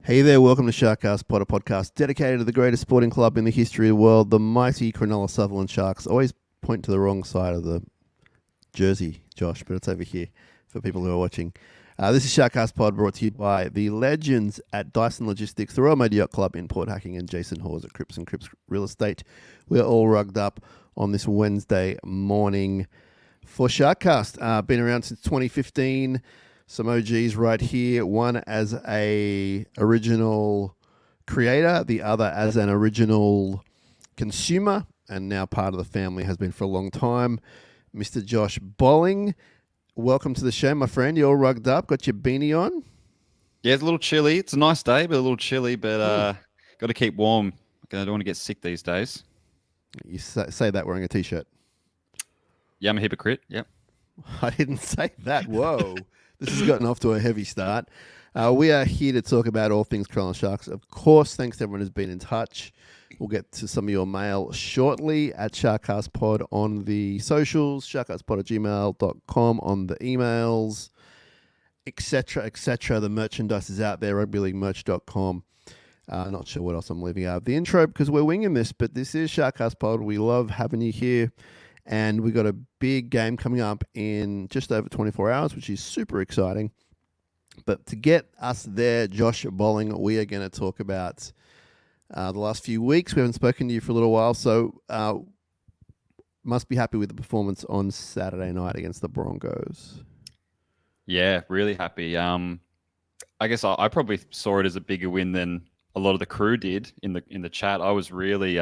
Hey there, welcome to SharkCast Pod, a podcast dedicated to the greatest sporting club in the history of the world, the mighty Cronulla Sharks. Always point to the wrong side of the jersey, Josh, but it's over here for people who are watching. This is SharkCast Pod, brought to you by the legends at Dyson Logistics, the Royal Maid Yacht Club in Port Hacking, and Jason Hawes at Cripps and Cripps Real Estate. We're all rugged up on this Wednesday morning for SharkCast. Been around since 2015. Some OGs right here, one as a original creator, the other as an original consumer, and now part of the family, has been for a long time. Mr. Josh Bolling, welcome to the show, my friend. You're all rugged up, got your beanie on? Yeah, it's a little chilly. It's a nice day, but a little chilly, but got to keep warm. I don't want to get sick these days. You say that wearing a T-shirt. Yeah, I'm a hypocrite. Yep. I didn't say that. Whoa. This has gotten off to a heavy start. We are here to talk about all things Cronulla Sharks. Of course, thanks to everyone who's been in touch. We'll get to some of your mail shortly at SharkCast Pod on the socials, sharkcastpod@gmail.com on the emails, etc., etc. The merchandise is out there, rugbyleaguemerch.com. Not sure what else I'm leaving out of the intro because we're winging this, but this is SharkCast Pod. We love having you here. And we got a big game coming up in just over 24 hours, which is super exciting. But to get us there, Josh Bolling, we are going to talk about the last few weeks. We haven't spoken to you for a little while, so must be happy with the performance on Saturday night against the Broncos. Yeah, really happy. I guess I probably saw it as a bigger win than a lot of the crew did in the chat. I was really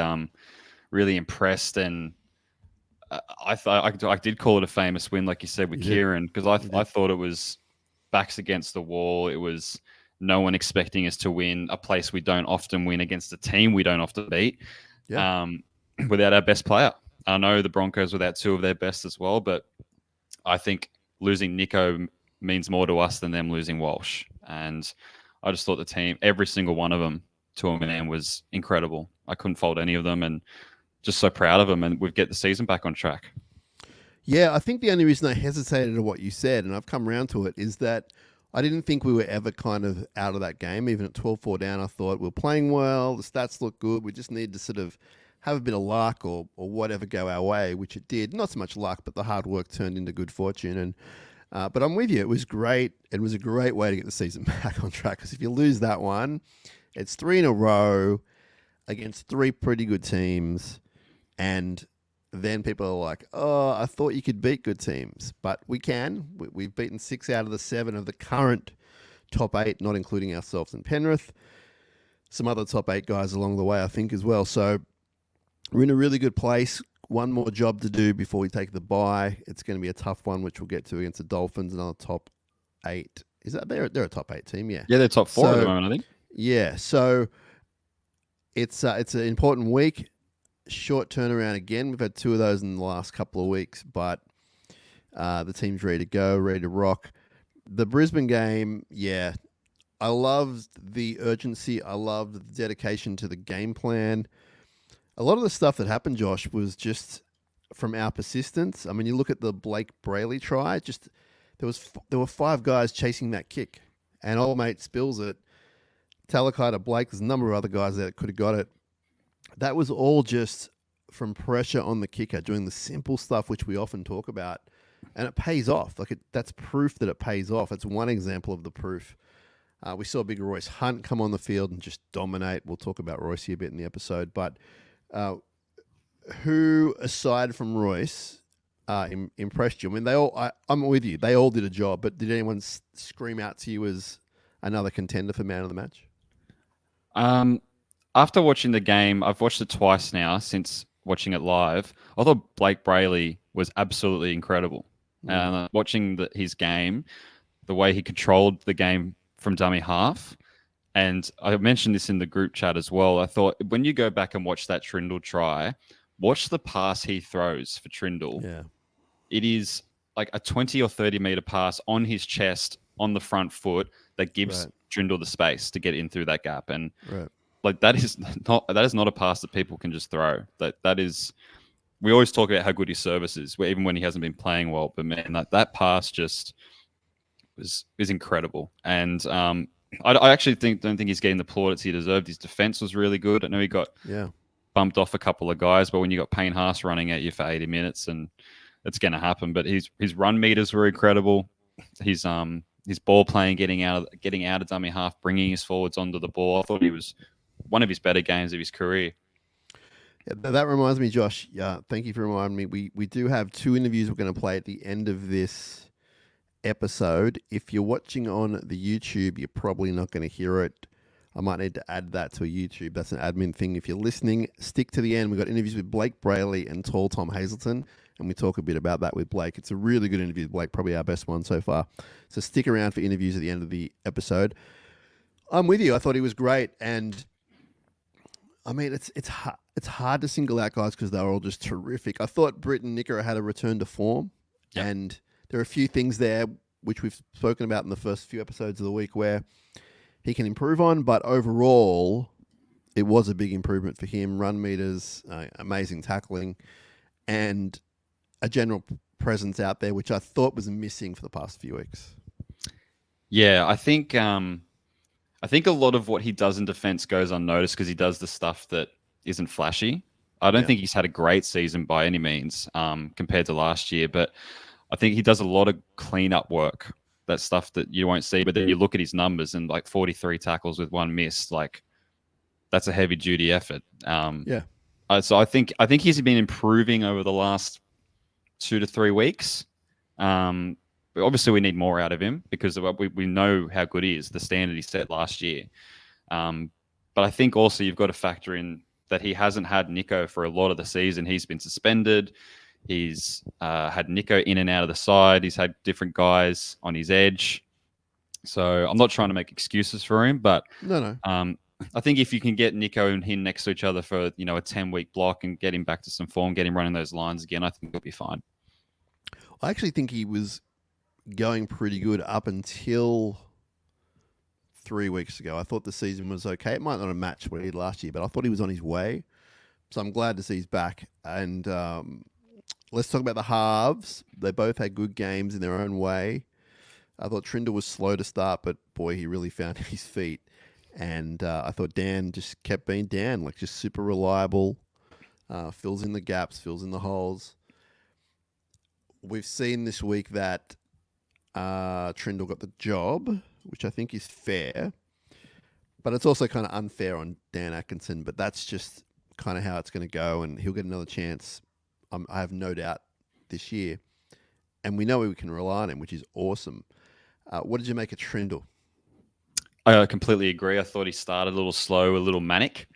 impressed, and I thought I did call it a famous win, like you said, with Kieran, because I thought it was backs against the wall. It was no one expecting us to win a place we don't often win against a team we don't often beat without our best player. I know the Broncos without two of their best as well, but I think losing Nico means more to us than them losing Walsh. And I just thought the team, every single one of them, to a man, was incredible. I couldn't fault any of them, and just so proud of them, and we've get the season back on track. Yeah, I think the only reason I hesitated at what you said, and I've come around to it, is that I didn't think we were ever kind of out of that game. Even at 12-4 down, I thought we're playing well, the stats look good, we just need to sort of have a bit of luck or whatever go our way, which it did. Not so much luck, but the hard work turned into good fortune. And but I'm with you. It was great. It was a great way to get the season back on track, because if you lose that one, it's 3 in a row against 3 pretty good teams. And then people are like, oh, I thought you could beat good teams. But we can. We've beaten 6 out of the 7 of the current top 8, not including ourselves and Penrith. Some other top 8 guys along the way, I think, as well. So we're in a really good place. One more job to do before we take the bye. It's going to be a tough one, which we'll get to against the Dolphins, another top 8. Is that they're a top 8 team? Yeah. Yeah, they're top 4 at the moment, I think. Yeah. So it's an important week. Short turnaround again. We've had 2 of those in the last couple of weeks, but the team's ready to go, ready to rock. The Brisbane game, yeah, I loved the urgency. I loved the dedication to the game plan. A lot of the stuff that happened, Josh, was just from our persistence. I mean, you look at the Blake Brayley try. Just there were 5 guys chasing that kick, and old mate spills it. Talakai to Blake. There's a number of other guys there that could have got it. That was all just from pressure on the kicker, doing the simple stuff which we often talk about, and it pays off. That's proof that it pays off. It's one example of the proof. We saw big Royce Hunt come on the field and just dominate. We'll talk about Royce a bit in the episode, but who, aside from Royce, impressed you? I mean, I'm with you. They all did a job, but did anyone scream out to you as another contender for man of the match? After watching the game, I've watched it twice now since watching it live. I thought Blake Brayley was absolutely incredible. Watching his game, the way he controlled the game from dummy half, and I mentioned this in the group chat as well. I thought when you go back and watch that Trindle try, watch the pass he throws for Trindle. Yeah. It is like a 20 or 30 meter pass on his chest, on the front foot, that gives Trindle the space to get in through that gap. And like that is not a pass that people can just throw. That is, we always talk about how good his service is, even when he hasn't been playing well. But man, that pass just is incredible. And I actually don't think he's getting the plaudits he deserved. His defense was really good. I know he got Yeah. bumped off a couple of guys, but when you got Payne Haas running at you for 80 minutes, and it's going to happen. But his run meters were incredible. His ball playing, getting out of dummy half, bringing his forwards onto the ball. I thought he was one of his better games of his career. Yeah, that reminds me, Josh. Yeah, thank you for reminding me. We do have 2 interviews we're going to play at the end of this episode. If you're watching on the YouTube, you're probably not going to hear it. I might need to add that to a YouTube. That's an admin thing. If you're listening, stick to the end. We've got interviews with Blake Brayley and Tall Tom Hazelton, and we talk a bit about that with Blake. It's a really good interview with Blake, probably our best one so far. So stick around for interviews at the end of the episode. I'm with you. I thought he was great, and I mean, it's hard to single out guys because they're all just terrific. I thought Britt and Nicker had a return to form, and there are a few things there which we've spoken about in the first few episodes of the week where he can improve on, but overall, it was a big improvement for him. Run meters, amazing tackling, and a general presence out there, which I thought was missing for the past few weeks. Yeah, I think a lot of what he does in defense goes unnoticed because he does the stuff that isn't flashy. I don't think he's had a great season by any means compared to last year, but I think he does a lot of cleanup work. That stuff that you won't see, but then you look at his numbers and like 43 tackles with 1 miss, like that's a heavy duty effort. So I think he's been improving over the last 2 to 3 weeks. But obviously we need more out of him because we know how good he is, the standard he set last year. But I think also you've got to factor in that he hasn't had Nico for a lot of the season. He's been suspended. He's had Nico in and out of the side. He's had different guys on his edge. So I'm not trying to make excuses for him, but No. I think if you can get Nico and him next to each other for a 10-week block and get him back to some form, get him running those lines again, I think he'll be fine. I actually think he was going pretty good up until 3 weeks ago. I thought the season was okay. It might not have matched what he did last year, but I thought he was on his way. So I'm glad to see he's back. And let's talk about the halves. They both had good games in their own way. I thought Trindle was slow to start, but boy, he really found his feet. And I thought Dan just kept being Dan, like just super reliable, fills in the gaps, fills in the holes. We've seen this week that Trindle got the job, which I think is fair, but it's also kind of unfair on Dan Atkinson, but that's just kind of how it's going to go, and he'll get another chance, I have no doubt, this year. And we know we can rely on him, which is awesome. What did you make of Trindle? I completely agree. I thought he started a little slow, a little manic.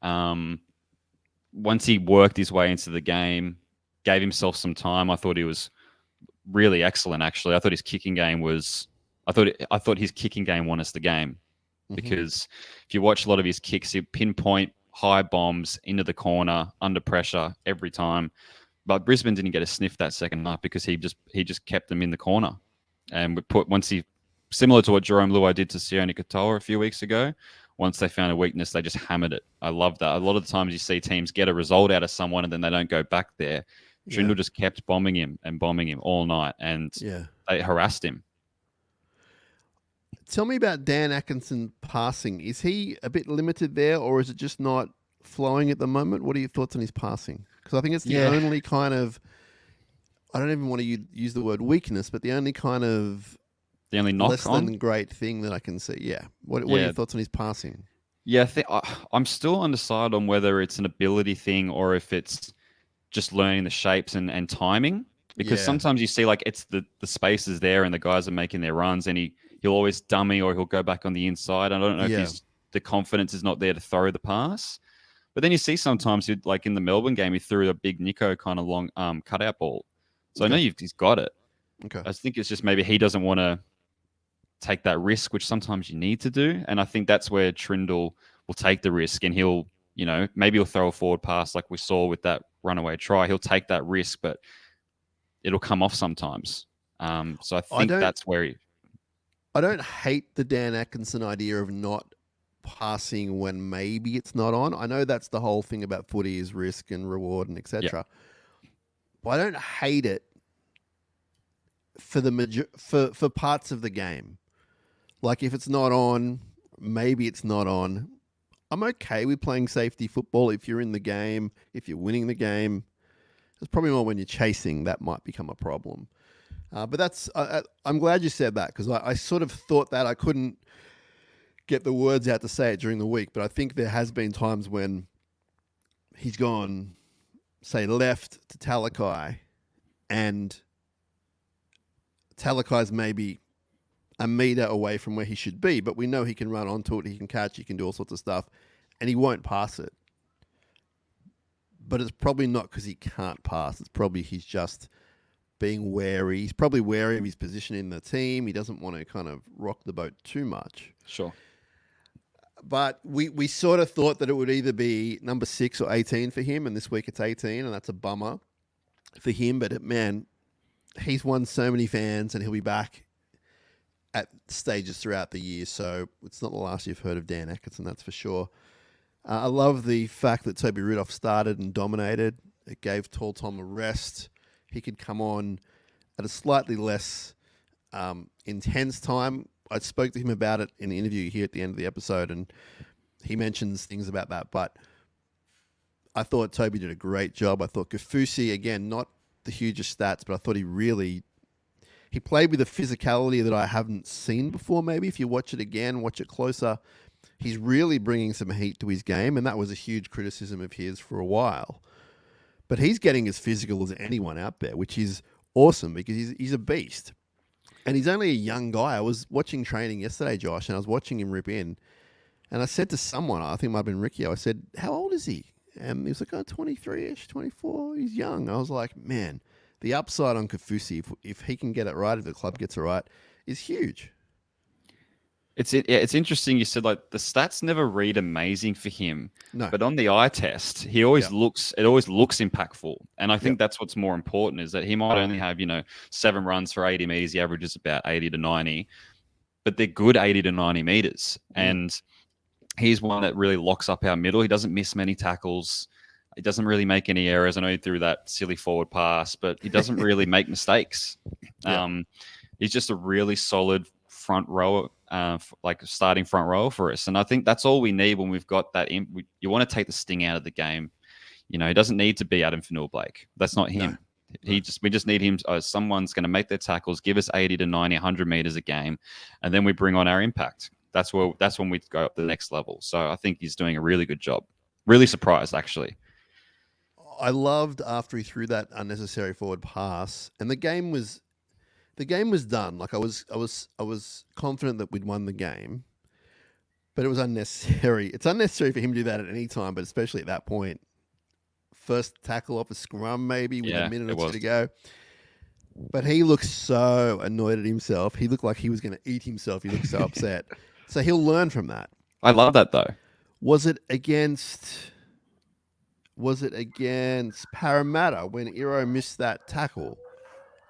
Once he worked his way into the game, gave himself some time, I thought he was really excellent, actually. I thought his kicking game was... I thought his kicking game won us the game. Because if you watch a lot of his kicks, he pinpoint high bombs into the corner, under pressure every time. But Brisbane didn't get a sniff that second half because he just kept them in the corner. And similar to what Jerome Luai did to Sione Katoa a few weeks ago, once they found a weakness, they just hammered it. I love that. A lot of the times you see teams get a result out of someone and then they don't go back there. Trindle just kept bombing him all night, and they harassed him. Tell me about Dan Atkinson passing. Is he a bit limited there, or is it just not flowing at the moment? What are your thoughts on his passing? Because I think it's the only kind of, I don't even want to use the word weakness, but the only kind of knock less on? than great thing that I can see. Yeah. What are your thoughts on his passing? Yeah, I'm still undecided on whether it's an ability thing or if it's just learning the shapes and timing. Because sometimes you see like it's the space is there and the guys are making their runs and he'll always dummy or he'll go back on the inside. I don't know if the confidence is not there to throw the pass. But then you see sometimes, like in the Melbourne game, he threw a big Nico kind of long cutout ball. So I know he's got it. Okay. I think it's just maybe he doesn't want to take that risk, which sometimes you need to do. And I think that's where Trindle will take the risk and maybe he'll throw a forward pass like we saw with that runaway try. He'll take that risk, but it'll come off sometimes. So I think that's where I don't hate the Dan Atkinson idea of not passing when maybe it's not on. I know that's the whole thing about footy is risk and reward and etc. Yeah. But I don't hate it for for parts of the game. Like if it's not on, maybe it's not on. I'm okay with playing safety football if you're in the game, if you're winning the game. It's probably more when you're chasing that might become a problem. But that's I'm glad you said that because I sort of thought that I couldn't get the words out to say it during the week. But I think there has been times when he's gone, say, left to Talakai, and Talakai's maybe a meter away from where he should be, but we know he can run onto it, he can catch, he can do all sorts of stuff, and he won't pass it. But it's probably not because he can't pass. It's probably he's just being wary. He's probably wary of his position in the team. He doesn't want to kind of rock the boat too much. Sure. But we sort of thought that it would either be number 6 or 18 for him, and this week it's 18, and that's a bummer for him. But, man, he's won so many fans, and he'll be back at stages throughout the year. So it's not the last you've heard of Dan Atkinson, that's for sure. I love the fact that Toby Rudolph started and dominated. It gave Tall Tom a rest. He could come on at a slightly less intense time. I spoke to him about it in the interview here at the end of the episode, and he mentions things about that. But I thought Toby did a great job. I thought Kafusi, again, not the hugest stats, but I thought he played with a physicality that I haven't seen before. Maybe if you watch it again, watch it closer, he's really bringing some heat to his game, and that was a huge criticism of his for a while. But he's getting as physical as anyone out there, which is awesome because he's a beast. And he's only a young guy. I was watching training yesterday, Josh, and I was watching him rip in. And I said to someone, I think it might have been Ricky, I said, how old is he? And he was like, 23-ish, 24. He's young. I was like, man, the upside on Kafusi, if he can get it right, if the club gets it right, is huge. It's interesting you said like the stats never read amazing for him. No. But on the eye test, it always looks impactful. And I think that's what's more important is that he might only have, 7 runs for 80 meters. He averages about 80 to 90, but they're good 80 to 90 meters. And he's one that really locks up our middle. He doesn't miss many tackles. He doesn't really make any errors. I know he threw that silly forward pass, but he doesn't really make mistakes. He's just a really solid front row, like starting front row for us. And I think that's all we need when we've got that. You want to take the sting out of the game. He doesn't need to be Adam Fanua-Blake. That's not him. No. We just need him. Someone's going to make their tackles, give us 80 to 90, 100 meters a game, and then we bring on our impact. That's when we go up the next level. So I think he's doing a really good job. Really surprised, actually. I loved after he threw that unnecessary forward pass, and the game was done. Like I was confident that we'd won the game, but it was unnecessary. It's unnecessary for him to do that at any time, but especially at that point. First tackle off a scrum, maybe with a minute or two to go. But he looked so annoyed at himself. He looked like he was going to eat himself. He looked so upset. So he'll learn from that. I love that though. Was it against Parramatta when Iro missed that tackle?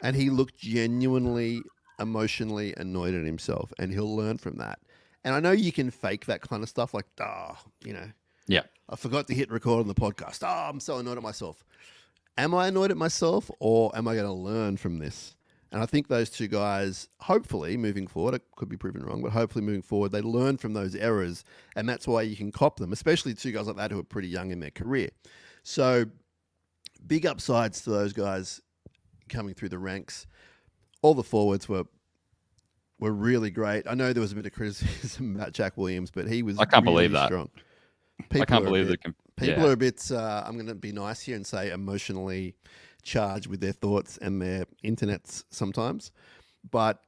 And he looked genuinely, emotionally annoyed at himself, and he'll learn from that. And I know you can fake that kind of stuff, like, I forgot to hit record on the podcast. I'm so annoyed at myself. Am I annoyed at myself, or am I going to learn from this? And I think those two guys, hopefully, moving forward, it could be proven wrong, but hopefully moving forward, they learn from those errors, and that's why you can cop them, especially two guys like that who are pretty young in their career. So big upsides to those guys coming through the ranks. All the forwards were really great. I know there was a bit of criticism about Jack Williams, but he was I can't really believe that. Strong. I can't believe that. People are a bit, I'm going to be nice here and say emotionally charged with their thoughts and their internets sometimes. But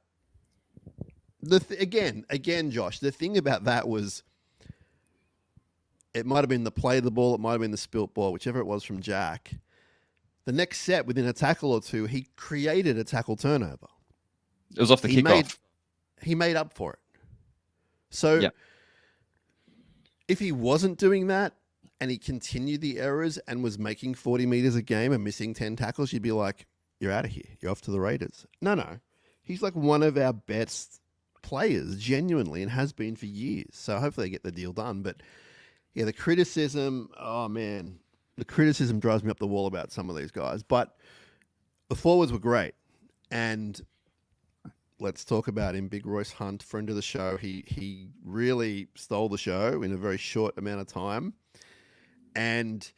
again, Josh, the thing about that was it might have been the play of the ball, it might have been the spilt ball, whichever it was from Jack. The next set, within a tackle or two, he created a tackle turnover. It was off the kickoff. He made up for it. So if he wasn't doing that and he continued the errors and was making 40 meters a game and missing 10 tackles, you'd be like, you're out of here. You're off to the Raiders. No. He's like one of our best players, genuinely, and has been for years. So hopefully they get the deal done. But yeah, the criticism, oh man, the criticism drives me up the wall about some of these guys. But the forwards were great. And let's talk about him. Big Royce Hunt, friend of the show. He really stole the show in a very short amount of time, and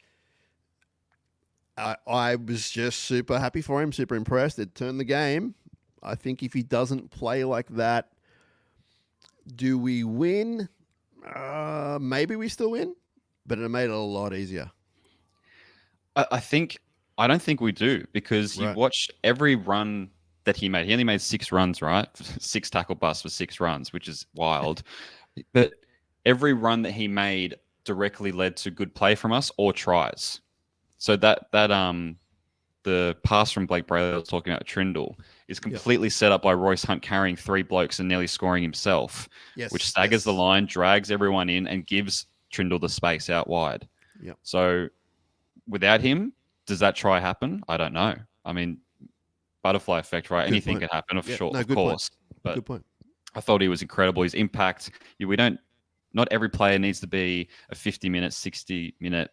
I was just super happy for him, super impressed. It turned the game. I think if he doesn't play like that, do we win? Maybe we still win, but it made it a lot easier. I don't think we do, because you Right. watched every run that he made. He only made 6 runs, right? 6 tackle busts for 6 runs, which is wild. But every run that he made directly led to good play from us or tries. So that the pass from Blake Brayley I was talking about, Trindle, is completely set up by Royce Hunt carrying 3 blokes and nearly scoring himself, Yes. which staggers the line, drags everyone in, and gives Trindle the space out wide. Yeah. So without him, does that try happen? I don't know. I mean, butterfly effect, right? Good Anything point. could happen, of Good course. Point. But good point. I thought he was incredible. His impact. Not every player needs to be a 50-minute, 60-minute,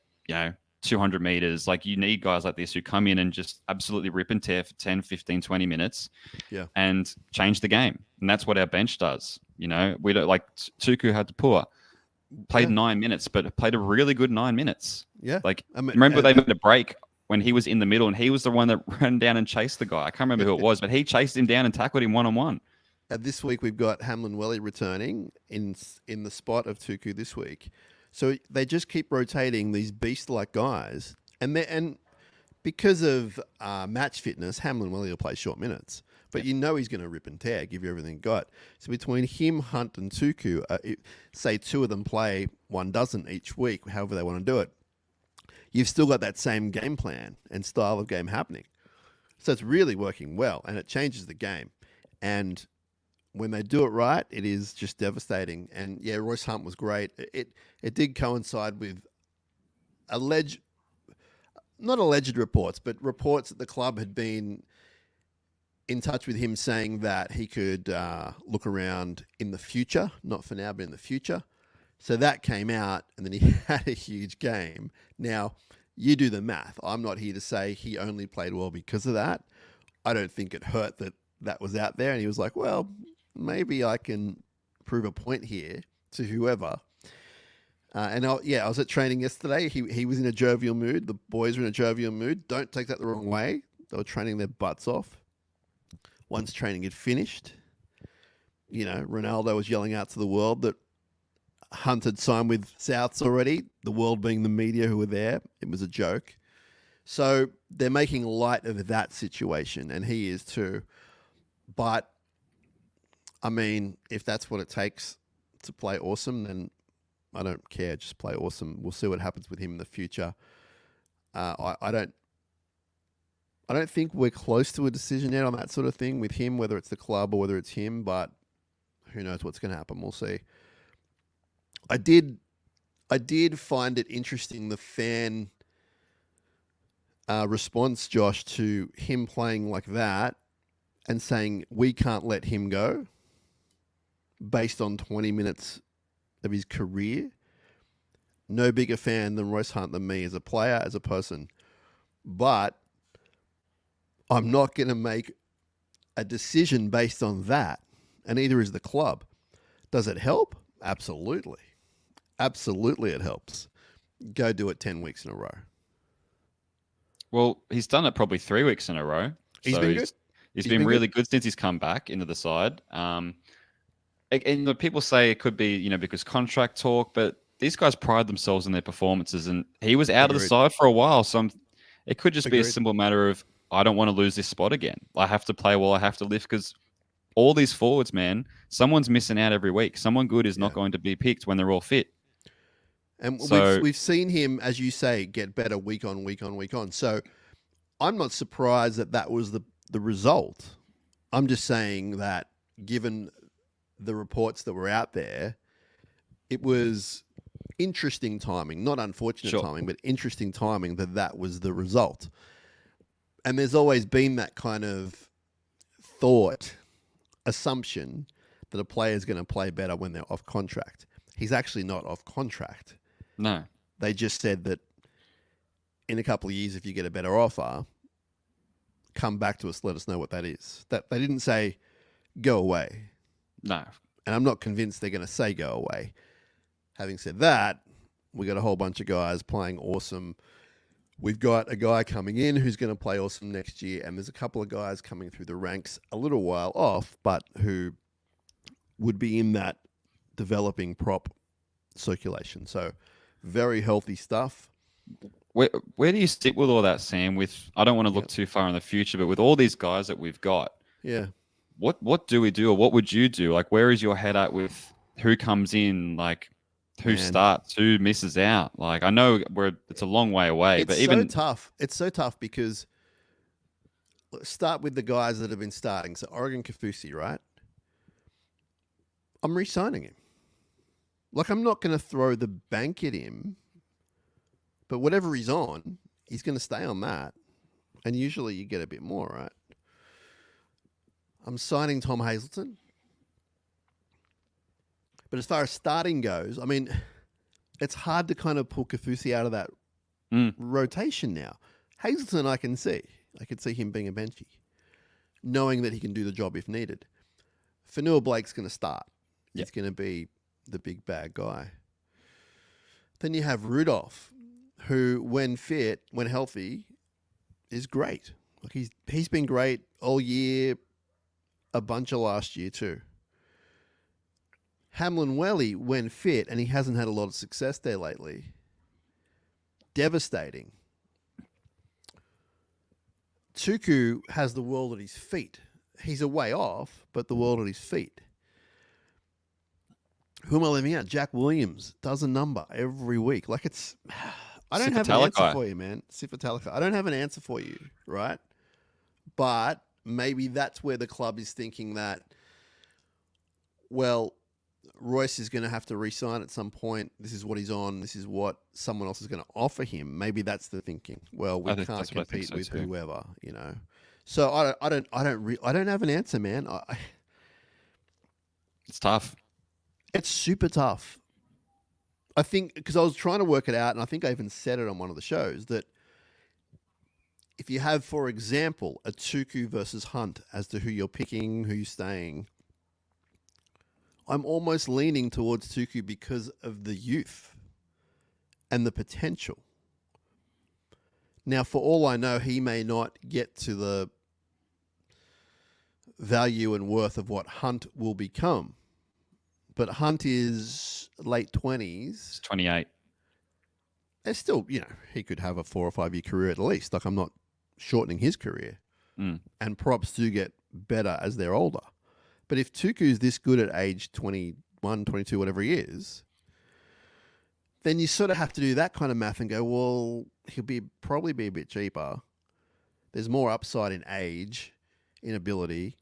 200 meters. Like, you need guys like this who come in and just absolutely rip and tear for 10, 15, 20 minutes and change the game. And that's what our bench does. We don't, like, Tuku had to pour. Played 9 minutes, but played a really good 9 minutes. Yeah. Like, remember they made a break when he was in the middle, and he was the one that ran down and chased the guy. I can't remember who it was, but he chased him down and tackled him one-on-one. This week we've got Hamlin Welly returning in the spot of Tuku this week. So they just keep rotating these beast-like guys, and because of match fitness, Hamlin Welly will play short minutes. But he's going to rip and tear, give you everything he got. So between him, Hunt, and Tuku, say 2 of them play, 1 doesn't each week, however they want to do it, you've still got that same game plan and style of game happening. So it's really working well, and it changes the game. And when they do it right, it is just devastating. And yeah, Royce Hunt was great. It did coincide with not alleged reports, but reports that the club had been in touch with him saying that he could look around in the future, not for now, but in the future. So that came out, and then he had a huge game. Now, you do the math. I'm not here to say he only played well because of that. I don't think it hurt that was out there, and he was like, well, maybe I can prove a point here to whoever. I was at training yesterday. He was in a jovial mood. The boys were in a jovial mood. Don't take that the wrong way. They were training their butts off. Once training had finished, Ronaldo was yelling out to the world that Hunt had signed with Souths already, the world being the media who were there. It was a joke. So they're making light of that situation, and he is too. But, I mean, if that's what it takes to play awesome, then I don't care. Just play awesome. We'll see what happens with him in the future. I don't think we're close to a decision yet on that sort of thing with him, whether it's the club or whether it's him, but who knows what's going to happen. We'll see. I did find it interesting, the fan response, Josh, to him playing like that and saying we can't let him go based on 20 minutes of his career. No bigger fan than Royce Hunt than me as a player, as a person. But I'm not going to make a decision based on that, and neither is the club. Does it help? Absolutely. Absolutely it helps. Go do it 10 weeks in a row. Well, he's done it probably 3 weeks in a row. He's been good. He's been really good since he's come back into the side. And people say it could be, because contract talk, but these guys pride themselves in their performances, and he was out of the side for a while. So it could just be a simple matter of, I don't want to lose this spot again. I have to play well. I have to lift, because all these forwards, man, someone's missing out every week. Someone good is not going to be picked when they're all fit. And so, we've seen him, as you say, get better week on week on week on. So I'm not surprised that was the result. I'm just saying that given the reports that were out there, it was interesting timing, not unfortunate timing, but interesting timing that was the result. And there's always been that kind of assumption that a player is going to play better when they're off contract. He's actually not off contract. No. They just said that in a couple of years, if you get a better offer, come back to us, let us know what that is. That they didn't say, go away. No. And I'm not convinced they're going to say go away. Having said that, we got a whole bunch of guys playing awesome. We've got a guy coming in who's going to play awesome next year, and there's a couple of guys coming through the ranks a little while off, but who would be in that developing prop circulation. So very healthy stuff. Where do you sit with all that, Sam? With I don't want to look too far in the future, but with all these guys that we've got, yeah, what do we do, or what would you do? Like, where is your head at with who comes in, like who starts, who misses out? Like, I know it's a long way away, but even tough. It's so tough because let's start with the guys that have been starting. So Oregon Kaufusi, right? I'm re-signing him. Like, I'm not going to throw the bank at him, but whatever he's on, he's going to stay on that. And usually you get a bit more, right? I'm signing Tom Hazelton. But as far as starting goes, I mean, it's hard to kind of pull Kaufusi out of that rotation now. Hazelton, I can see. I could see him being a benchy, knowing that he can do the job if needed. Fonua Blake's going to start. He's going to be the big bad guy. Then you have Rudolph, who, when fit, when healthy, is great. Like he's been great all year, a bunch of last year too. Hamlin Welly, when fit, and he hasn't had a lot of success there lately, devastating. Tuku has the world at his feet. He's a way off, but the world at his feet. Who am I leaving out? Jack Williams does a number every week. Like it's... I don't have an answer for you, man. Sifatalakai. I don't have an answer for you, right? But maybe that's where the club is thinking that, well, Royce is going to have to re-sign at some point. This is what he's on. This is what someone else is going to offer him. Maybe that's the thinking. Well, we can't compete with whoever, you know. So I don't have an answer, man. It's tough. It's super tough. I think because I was trying to work it out, and I think I even said it on one of the shows that if you have, for example, a Tuku versus Hunt as to who you're picking, who you're staying, I'm almost leaning towards Tuku because of the youth and the potential. Now, for all I know, he may not get to the value and worth of what Hunt will become. But Hunt is late 20s. 28. There's still, he could have a 4 or 5 year career at least. Like, I'm not shortening his career. And props do get better as they're older. But if Tuku's this good at age 21, 22, whatever he is, then you sort of have to do that kind of math and go, well, he'll probably be a bit cheaper. There's more upside in age, in ability.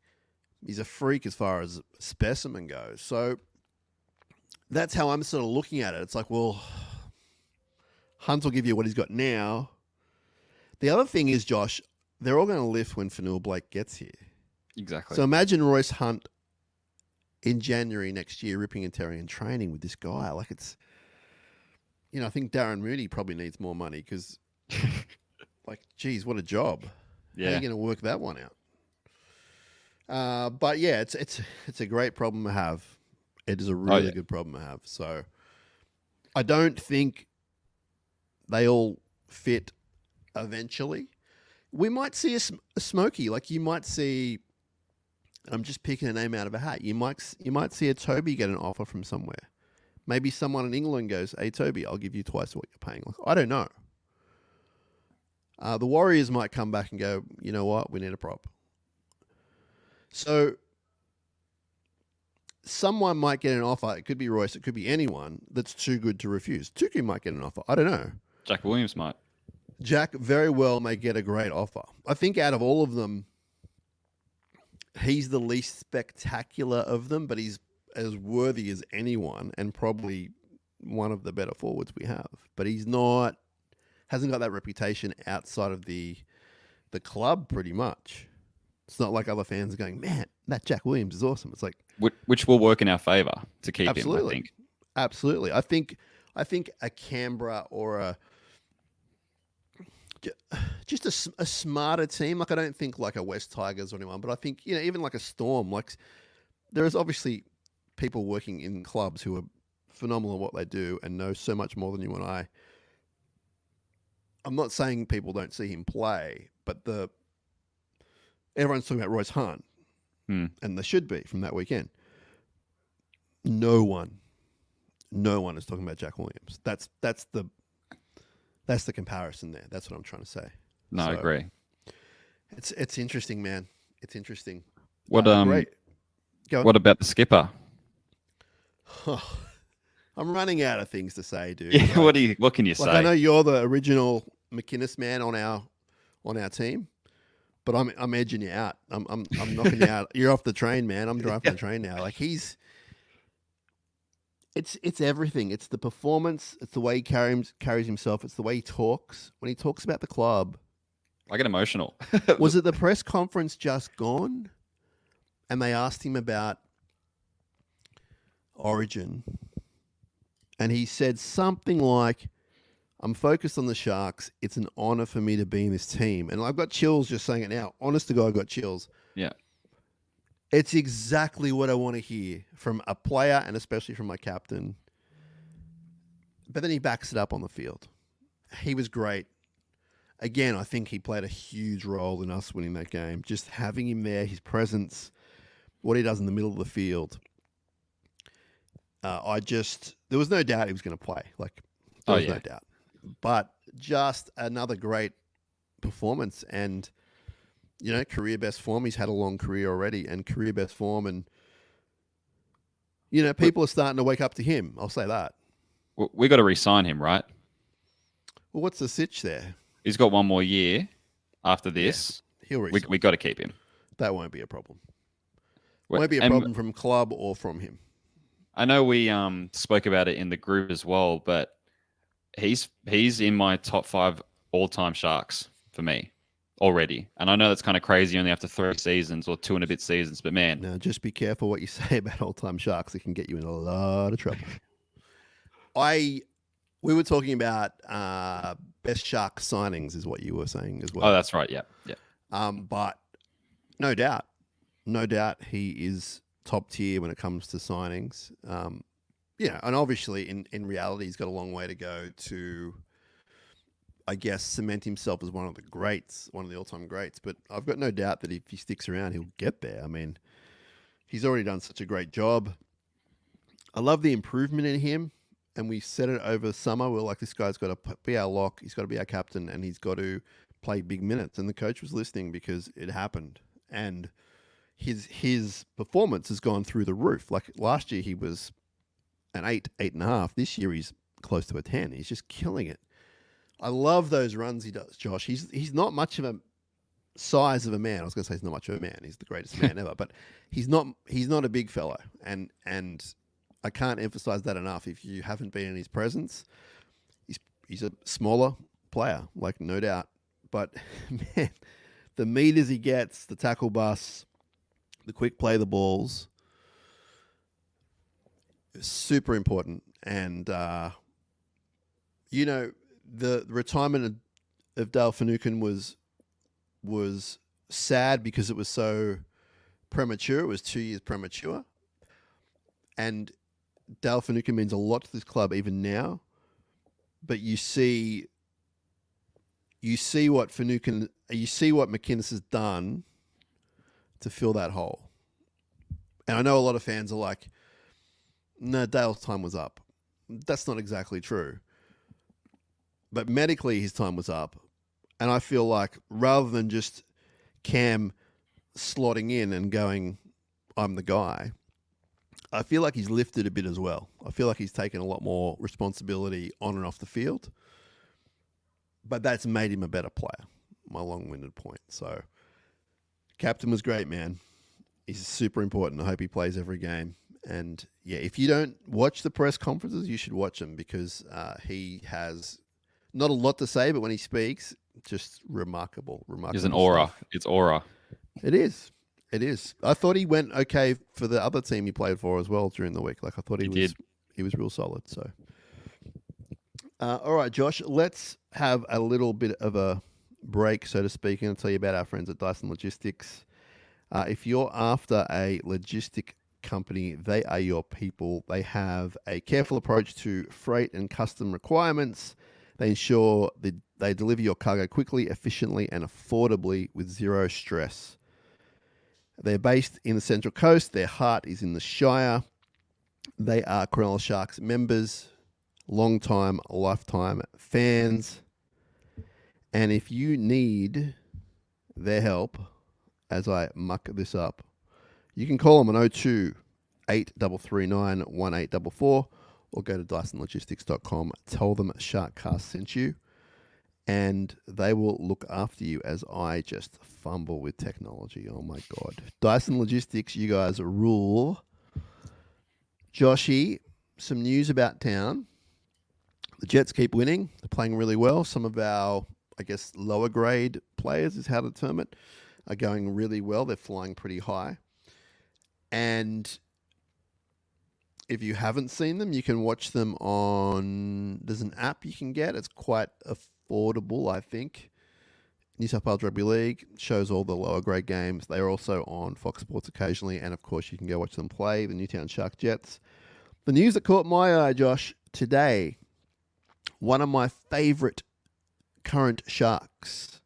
He's a freak as far as specimen goes. So that's how I'm sort of looking at it. It's like, well, Hunt will give you what he's got now. The other thing is, Josh, they're all going to lift when Fonua Blake gets here. Exactly. So imagine Royce Hunt in January next year ripping and tearing and training with this guy. Like it's, I think Darren Mooney probably needs more money because, like, geez, what a job. Yeah. How are you going to work that one out? But yeah, it's a great problem to have. It is a really good problem to have. So I don't think they all fit eventually. We might see a Smokey. Like you might see, I'm just picking a name out of a hat. You might see a Toby get an offer from somewhere. Maybe someone in England goes, "Hey Toby, I'll give you twice what you're paying." Like, I don't know. The Warriors might come back and go, "You know what? We need a prop." So someone might get an offer. It could be Royce. It could be anyone that's too good to refuse. Tuku might get an offer. I don't know. Jack Williams might. Jack very well may get a great offer. I think out of all of them, he's the least spectacular of them, but he's as worthy as anyone and probably one of the better forwards we have. But hasn't got that reputation outside of the club pretty much. It's not like other fans are going, "Man, that Jack Williams is awesome." It's like, which will work in our favour to keep him, I think. Absolutely. I think a Canberra or just a smarter team. Like I don't think like a West Tigers or anyone, but I think even like a Storm. Like there is obviously people working in clubs who are phenomenal at what they do and know so much more than you and I. I'm not saying people don't see him play, but everyone's talking about Royce Hunt, and they should be from that weekend. No one is talking about Jack Williams. That's the comparison there. That's what I'm trying to say. No, I agree. It's interesting, man. It's interesting. What Great. Go on. What about the skipper? I'm running out of things to say, dude. Yeah, what can you say? I know you're the original McInnes man on our team, but I'm edging you out. I'm knocking you out. You're off the train, man. I'm driving the train now. Like it's everything. It's the performance. It's the way he carries himself. It's the way he talks. When he talks about the club, I get emotional. Was it the press conference just gone? And they asked him about Origin. And he said something like, I'm focused on the Sharks. It's an honor for me to be in this team. And I've got chills just saying it now. Honest to God, I've got chills. Yeah. It's exactly what I want to hear from a player and especially from my captain. But then he backs it up on the field. He was great. Again, I think he played a huge role in us winning that game. Just having him there, his presence, what he does in the middle of the field. There was no doubt he was going to play. There was no doubt. But just another great performance and, career best form. He's had a long career already and career best form. And, people are starting to wake up to him. I'll say that. We got to re-sign him, right? Well, what's the sitch there? He's got one more year after this. Yeah, he'll re-sign. We got to keep him. That won't be a problem. Won't be a problem from club or from him. I know we spoke about it in the group as well, but he's in my top 5 all-time Sharks for me already. And I know that's kind of crazy only after 3 seasons or 2 and a bit seasons, but man. Now, just be careful what you say about all-time Sharks. It can get you in a lot of trouble. We were talking about best Shark signings is what you were saying as well. Oh, that's right. Yeah. But no doubt he is top tier when it comes to signings. And obviously in reality, he's got a long way to go to, I guess, cement himself as one of the greats, one of the all-time greats. But I've got no doubt that if he sticks around, he'll get there. I mean, he's already done such a great job. I love the improvement in him. And we said it over summer. We were like, this guy's got to be our lock. He's got to be our captain, and he's got to play big minutes. And the coach was listening because it happened. And his performance has gone through the roof. Like last year, he was an 8.5. This year, he's close to a 10. He's just killing it. I love those runs he does, Josh. He's not much of a size of a man. I was going to say he's not much of a man. He's the greatest man ever. But he's not a big fellow. And I can't emphasize that enough. If you haven't been in his presence, he's a smaller player, like no doubt. But man, the meters he gets, the tackle bus, the quick play the balls, super important. And the retirement of Dale Finucane was sad because it was so premature. It was 2 years premature, and Dale Finucane means a lot to this club even now, but you see what McInnes has done to fill that hole. And I know a lot of fans are like, no, Dale's time was up. That's not exactly true. But medically, his time was up. And I feel like rather than just Cam slotting in and going, I'm the guy, I feel like he's lifted a bit as well. I feel like he's taken a lot more responsibility on and off the field. But that's made him a better player, my long-winded point. So, captain was great, man. He's super important. I hope he plays every game. And, yeah, if you don't watch the press conferences, you should watch them because he has not a lot to say, but when he speaks, just remarkable. He's an aura. Stuff. It's aura. It is. It is. I thought he went okay for the other team he played for as well during the week. Like I thought he was real solid. So, all right, Josh, let's have a little bit of a break, so to speak, and I'll tell you about our friends at Dyson Logistics. If you're after a logistic company. They are your people. They have a careful approach to freight and custom requirements. They ensure that they deliver your cargo quickly, efficiently, and affordably with zero stress. They're based in the Central Coast. Their heart is in the Shire. They are Cronulla Sharks members, long-time, lifetime fans. And if you need their help, as I muck this up, you can call them on 02 8339 1844 or go to dysonlogistics.com. Tell them SharkCast sent you, and they will look after you as I just fumble with technology. Oh, my God. Dyson Logistics, you guys rule. Joshy, some news about town. The Jets keep winning. They're playing really well. Some of our, I guess, lower grade players is how to term it, are going really well. They're flying pretty high. And if you haven't seen them, you can watch them on... There's an app you can get. It's quite affordable, I think. New South Wales Rugby League shows all the lower grade games. They are also on Fox Sports occasionally. And, of course, you can go watch them play, the Newtown Shark Jets. The news that caught my eye, Josh, today, one of my favourite current Sharks,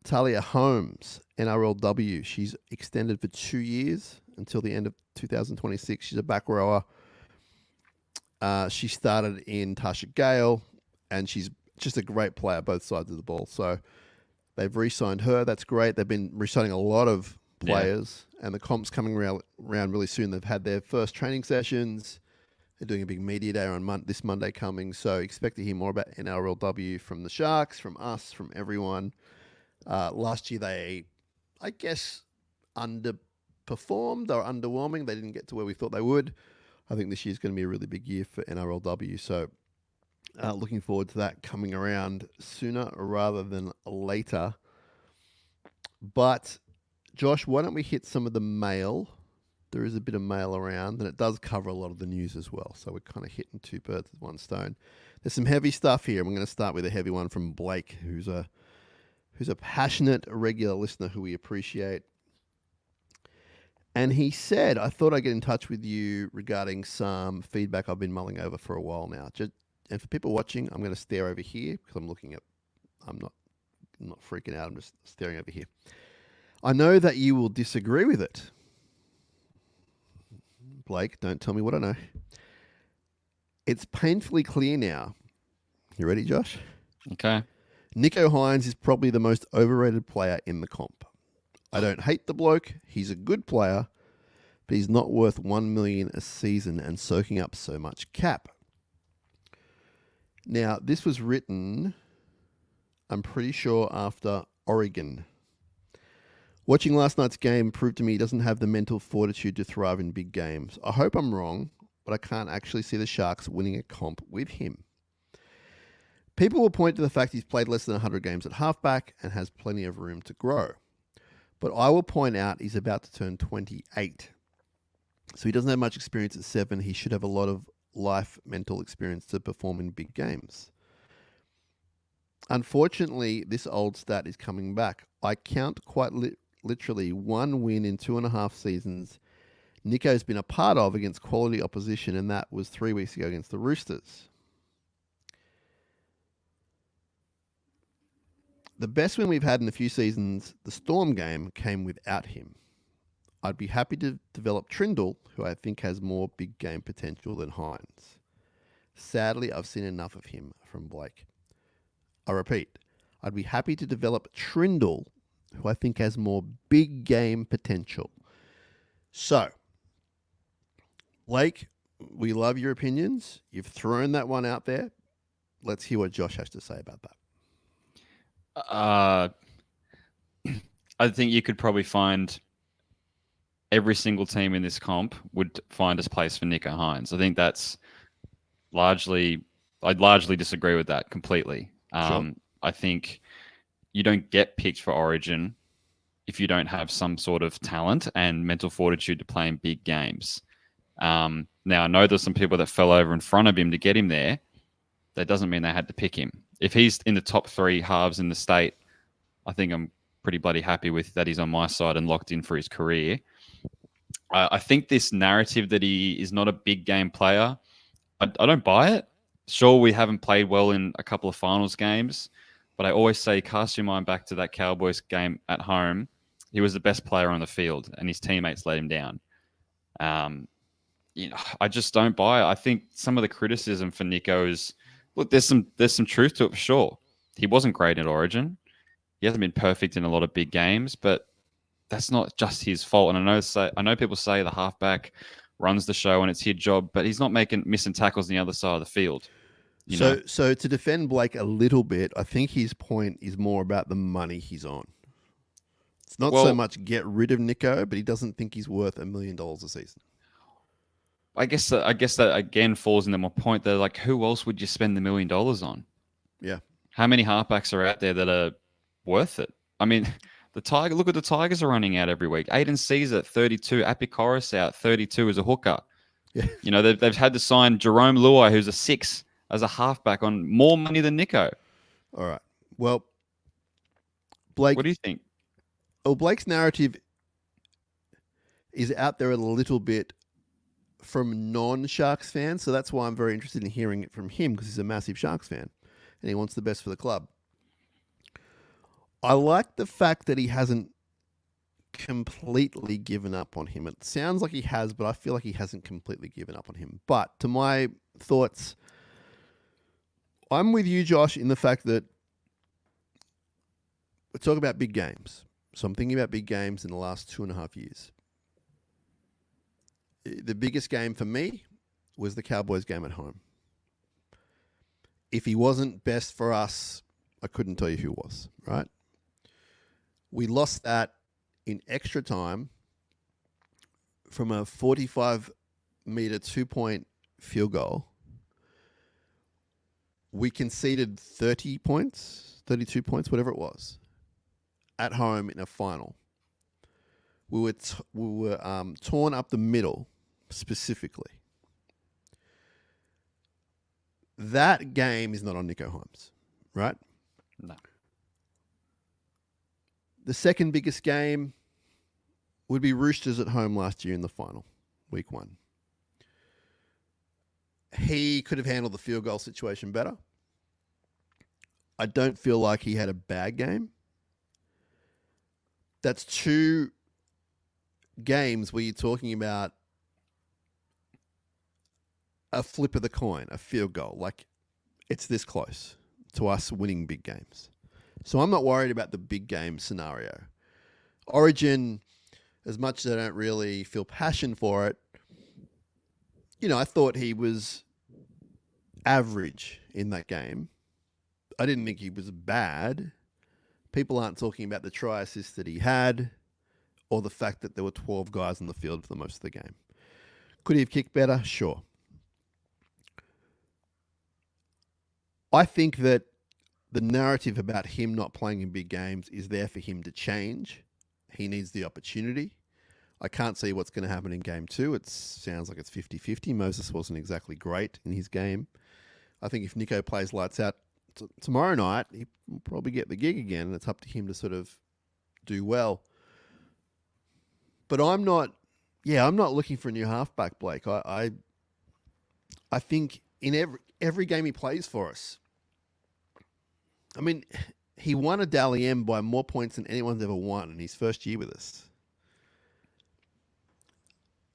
Talia Holmes, NRLW. She's extended for 2 years until the end of 2026. She's a back rower. She started in Tasha Gale, and she's just a great player, both sides of the ball. So they've re-signed her. That's great. They've been re-signing a lot of players, and the comp's coming around really soon. They've had their first training sessions. They're doing a big media day on this Monday coming. So expect to hear more about NRLW from the Sharks, from us, from everyone. Last year they, I guess, underperformed or underwhelming. They didn't get to where we thought they would. I think this year's going to be a really big year for NRLW. So looking forward to that coming around sooner rather than later. But Josh, why don't we hit some of the mail? There is a bit of mail around, and it does cover a lot of the news as well. So we're kind of hitting two birds with one stone. There's some heavy stuff here. I'm going to start with a heavy one from Blake, who's a passionate, regular listener who we appreciate. And he said, I thought I'd get in touch with you regarding some feedback I've been mulling over for a while now. And for people watching, I'm going to stare over here because I'm not freaking out. I'm just staring over here. I know that you will disagree with it. Blake, don't tell me what I know. It's painfully clear now. You ready, Josh? Okay. Nicho Hynes is probably the most overrated player in the comp. I don't hate the bloke. He's a good player, but he's not worth $1 million a season and soaking up so much cap. Now, this was written, I'm pretty sure, after Oregon. Watching last night's game proved to me he doesn't have the mental fortitude to thrive in big games. I hope I'm wrong, but I can't actually see the Sharks winning a comp with him. People will point to the fact he's played less than 100 games at halfback and has plenty of room to grow. But I will point out he's about to turn 28. So he doesn't have much experience at 7. He should have a lot of life mental experience to perform in big games. Unfortunately, this old stat is coming back. I count quite literally one win in 2.5 seasons Nico's been a part of against quality opposition, and that was 3 weeks ago against the Roosters. The best win we've had in a few seasons, the Storm game, came without him. I'd be happy to develop Trindle, who I think has more big game potential than Hynes. Sadly, I've seen enough of him, from Blake. I repeat, I'd be happy to develop Trindle, who I think has more big game potential. So, Blake, we love your opinions. You've thrown that one out there. Let's hear what Josh has to say about that. I think you could probably find every single team in this comp would find a place for Nicho Hynes. I think that's I'd largely disagree with that completely. Sure. I think you don't get picked for Origin if you don't have some sort of talent and mental fortitude to play in big games. Now, I know there's some people that fell over in front of him to get him there. That doesn't mean they had to pick him. If he's in the top 3 halves in the state, I think I'm pretty bloody happy with that he's on my side and locked in for his career. I think this narrative that he is not a big game player, I don't buy it. Sure, we haven't played well in a couple of finals games, but I always say cast your mind back to that Cowboys game at home. He was the best player on the field, and his teammates let him down. Um, I just don't buy it. I think some of the criticism for Nico is, look, there's some truth to it for sure. He wasn't great at Origin. He hasn't been perfect in a lot of big games, but that's not just his fault. And I know people say the halfback runs the show and it's his job, but he's not missing tackles on the other side of the field. So to defend Blake a little bit, I think his point is more about the money he's on. It's not so much get rid of Nico, but he doesn't think he's worth $1 million a season. I guess that again falls into my point that, like, who else would you spend the $1 million on? Yeah. How many halfbacks are out there that are worth it? I mean, look at the Tigers are running out every week. Aiden Caesar, 32. Apikoris out, 32 as a hooker. Yeah. They've had to sign Jerome Luai, who's a 6, as a halfback on more money than Nico. All right. Well, Blake. What do you think? Well, Blake's narrative is out there a little bit from non-Sharks fans, so that's why I'm very interested in hearing it from him, because he's a massive Sharks fan and he wants the best for the club. I like the fact that he hasn't completely given up on him. It sounds like he has, but I feel like he hasn't completely given up on him. But to my thoughts, I'm with you, Josh, in the fact that we're talking about big games. So I'm thinking about big games in the last 2.5 years. The biggest game for me was the Cowboys game at home. If he wasn't best for us, I couldn't tell you who was, right? We lost that in extra time from a 45-meter 2-point field goal. We conceded 30 points, 32 points, whatever it was, at home in a final. We were torn up the middle specifically. That game is not on Nico Holmes, right? No. The second biggest game would be Roosters at home last year in the final, week 1. He could have handled the field goal situation better. I don't feel like he had a bad game. That's 2 games where you're talking about a flip of the coin, a field goal. Like, it's this close to us winning big games. So I'm not worried about the big game scenario. Origin, as much as I don't really feel passion for it, I thought he was average in that game. I didn't think he was bad. People aren't talking about the try assist that he had or the fact that there were 12 guys on the field for the most of the game. Could he have kicked better? Sure. I think that the narrative about him not playing in big games is there for him to change. He needs the opportunity. I can't see what's going to happen in game 2. It sounds like it's 50-50. Moses wasn't exactly great in his game. I think if Nico plays lights out tomorrow night, he'll probably get the gig again, and it's up to him to sort of do well. But I'm not looking for a new halfback, Blake. I think in every game he plays for us, I mean, he won a Dally M by more points than anyone's ever won in his first year with us.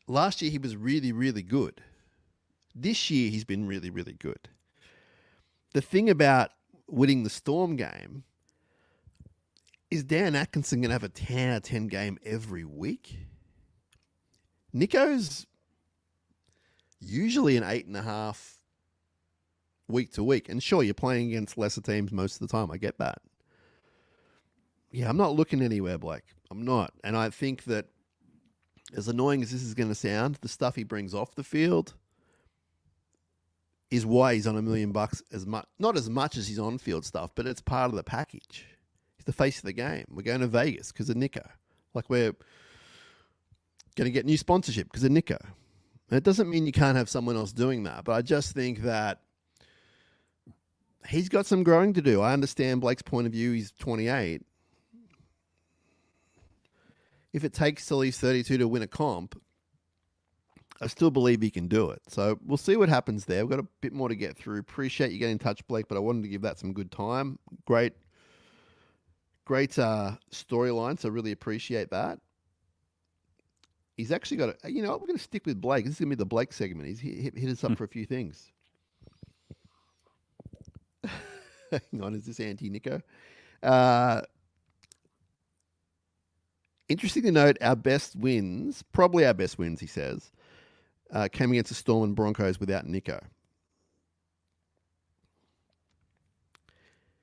Last year, he was really, really good. This year, he's been really, really good. The thing about winning the Storm game is Dan Atkinson going to have a 10 out of 10 game every week? Nico's usually an 8.5 week to week. And sure, you're playing against lesser teams most of the time. I get that. Yeah, I'm not looking anywhere, Blake. I'm not. And I think that as annoying as this is going to sound, the stuff he brings off the field is why he's on $1 million as much. Not as much as his on-field stuff, but it's part of the package. He's the face of the game. We're going to Vegas because of Nico. Like, we're going to get new sponsorship because of Nico. And it doesn't mean you can't have someone else doing that, but I just think that he's got some growing to do. I understand Blake's point of view. He's 28. If it takes till he's 32 to win a comp, I still believe he can do it. So we'll see what happens there. We've got a bit more to get through. Appreciate you getting in touch, Blake, but I wanted to give that some good time. Great storyline, so really appreciate that. He's actually got a, we're going to stick with Blake. This is going to be the Blake segment. He's hit us up for a few things. Hang on, is this anti-Nico? Interesting to note, probably our best wins, he says, came against the Storm and Broncos without Nico.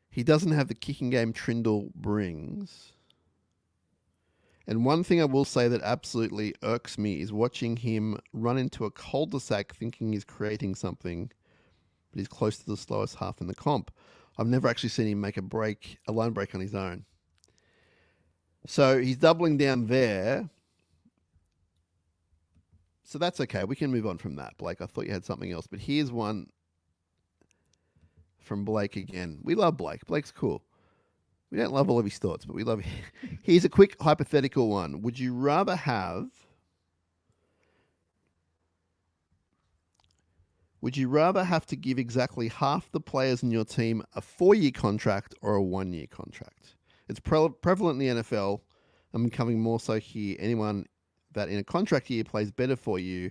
He doesn't have the kicking game Trindle brings. And one thing I will say that absolutely irks me is watching him run into a cul-de-sac thinking he's creating something, but he's close to the slowest half in the comp. I've never actually seen him make a line break on his own. So he's doubling down there. So that's okay. We can move on from that, Blake. I thought you had something else, but here's one from Blake again. We love Blake. Blake's cool. We don't love all of his thoughts, but we love him. Here's a quick hypothetical one. Would you rather have to give exactly half the players in your team a 4-year contract or a 1-year contract? It's prevalent in the NFL and becoming more so here. Anyone that in a contract year plays better for you,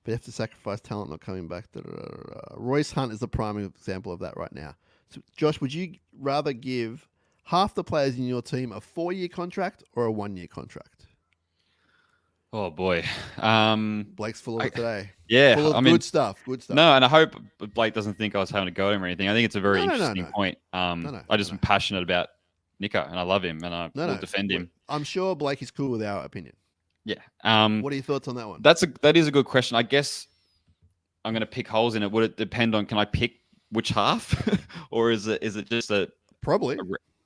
but you have to sacrifice talent not coming back. Royce Hunt is the prime example of that right now. So, Josh, would you rather give half the players in your team a 4-year contract or a 1-year contract? Oh boy, Blake's full of it today. Yeah, full of good stuff. Good stuff. No, and I hope Blake doesn't think I was having a go at him or anything. I think it's a very interesting point. I just am passionate about Nico, and I love him, and I will defend him. I'm sure Blake is cool with our opinion. Yeah. What are your thoughts on that one? That is a good question. I guess I'm going to pick holes in it. Would it depend on? Can I pick which half, or is it just probably?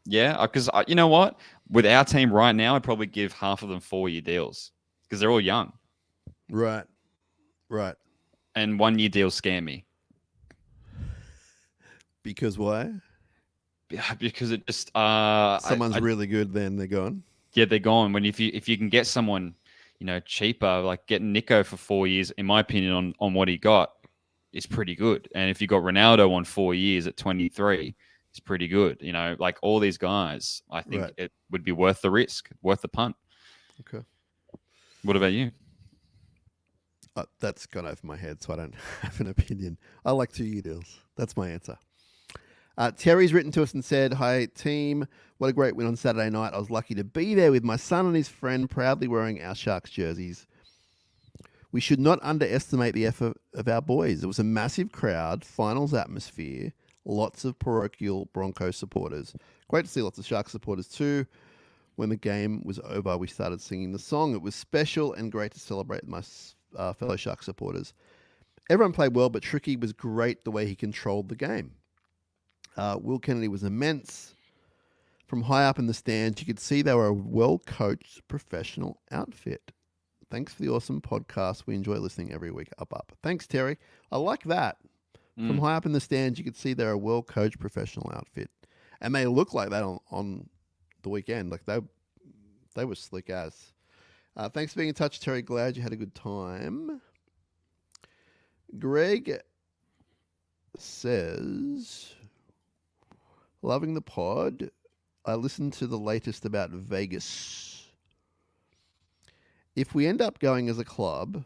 Yeah, because you know what? With our team right now, I'd probably give half of them 4-year deals because they're all young. Right. And 1-year deals scare me. Because why? Because it just someone's really good, then they're gone. Yeah, they're gone. When if you can get someone, cheaper, like getting Nico for 4 years, in my opinion, on what he got, is pretty good. And if you got Ronaldo on 4 years at 23, it's pretty good. Like all these guys, I think it would be worth the risk, worth the punt. Okay. What about you? That's gone over my head, so I don't have an opinion. I like 2-year deals. That's my answer. Terry's written to us and said, "Hi, team. What a great win on Saturday night. I was lucky to be there with my son and his friend, proudly wearing our Sharks jerseys. We should not underestimate the effort of our boys. It was a massive crowd, finals atmosphere, lots of parochial Broncos supporters. Great to see lots of Sharks supporters too. When the game was over, we started singing the song. It was special and great to celebrate with my fellow Sharks supporters. Everyone played well, but Tricky was great the way he controlled the game. Will Kennedy was immense. From high up in the stands, you could see they were a well-coached professional outfit. Thanks for the awesome podcast. We enjoy listening every week. Up. Thanks, Terry. I like that. From high up in the stands, you could see they're a well-coached professional outfit. And they look like that on the weekend. Like they were slick as. Thanks for being in touch, Terry. Glad you had a good time. Greg says, loving the pod. I listened to the latest about Vegas. If we end up going as a club,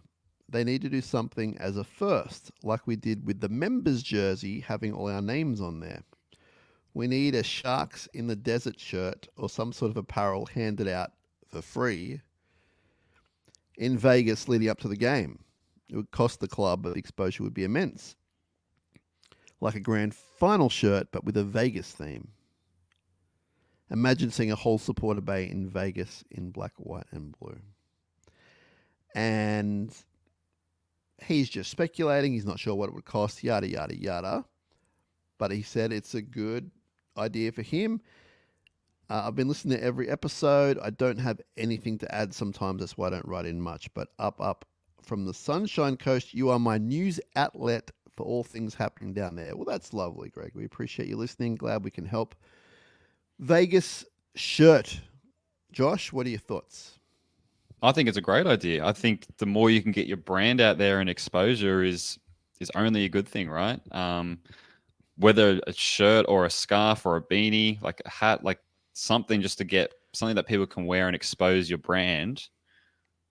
they need to do something as a first, like we did with the members jersey having all our names on there. We need a Sharks in the Desert shirt or some sort of apparel handed out for free in Vegas leading up to the game. It would cost the club, but the exposure would be immense. Like a grand final shirt, but with a Vegas theme. Imagine seeing a whole supporter bay in Vegas in black, white, and blue. And he's just speculating. He's not sure what it would cost, yada, yada, yada. But he said it's a good idea for him. I've been listening to every episode. I don't have anything to add sometimes. That's why I don't write in much. But up from the Sunshine Coast, you are my news outlet for all things happening down there. Well, that's lovely, Greg. We appreciate you listening. Glad we can help. Vegas shirt. Josh, what are your thoughts? I think it's a great idea. I think the more you can get your brand out there and exposure is only a good thing, right? Whether a shirt or a scarf or a beanie, like a hat, like something just to get something that people can wear and expose your brand.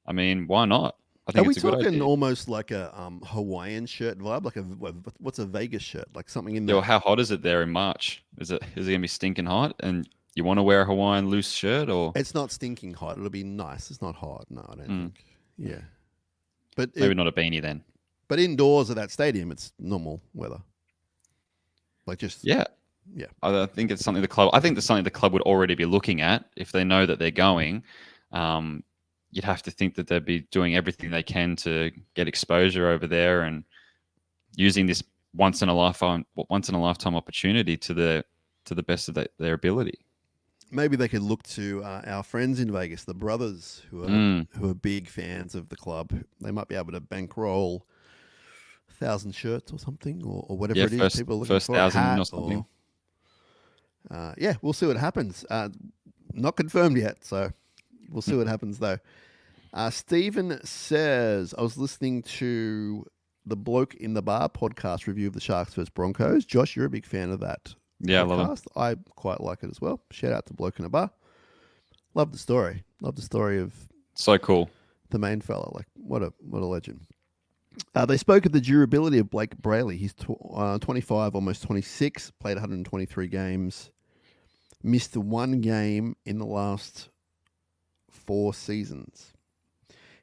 I mean, why not? I Are think we it's a good talking idea. almost like a Hawaiian shirt vibe, like what's a Vegas shirt, like something in Yeah, well, that? how hot is it there in March? Is it gonna be stinking hot? And you want to wear a Hawaiian loose shirt or It's not stinking hot. It'll be nice. It's not hot. No, I don't mm, think. Yeah, but maybe not a beanie then? but indoors at that stadium, it's normal weather. Like just Yeah, yeah. I think it's something the club. I think there's something the club would already be looking at if they know that they're going. Um, you'd have to think that they'd be doing everything they can to get exposure over there and using this once in a lifetime opportunity to the best of their ability. Maybe they could look to our friends in Vegas, the brothers Mm. who are big fans of the club. They might be able to bankroll 1,000 shirts or something, or whatever Yeah, it is first people are looking first for, a thousand hat or or something. yeah, we'll see what happens. Not confirmed yet, so we'll see what happens though. Stephen says, I was listening to the Bloke in the Bar podcast review of the Sharks vs Broncos. Josh, you're a big fan of that Yeah, I love them. podcast. I quite like it as well. Shout out to Bloke in the Bar. Love the story. Love the story of So cool. the main fella. Like, what a legend. They spoke of the durability of Blake Brayley. He's 25, almost 26, played 123 games, missed one game in the last 4 seasons.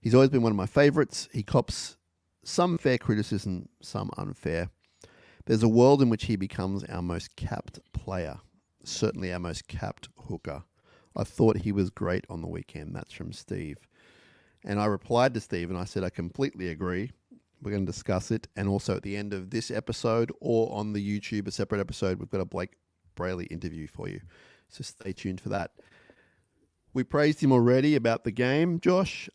He's always been one of my favourites. He cops some fair criticism, some unfair. There's a world in which he becomes our most capped player, certainly our most capped hooker. I thought he was great on the weekend. That's from Steve. And I replied to Steve and I said, I completely agree. We're going to discuss it. And also at the end of this episode or on the YouTube, a separate episode, we've got a Blake Brayley interview for you. So stay tuned for that. We praised him already about the game, Josh.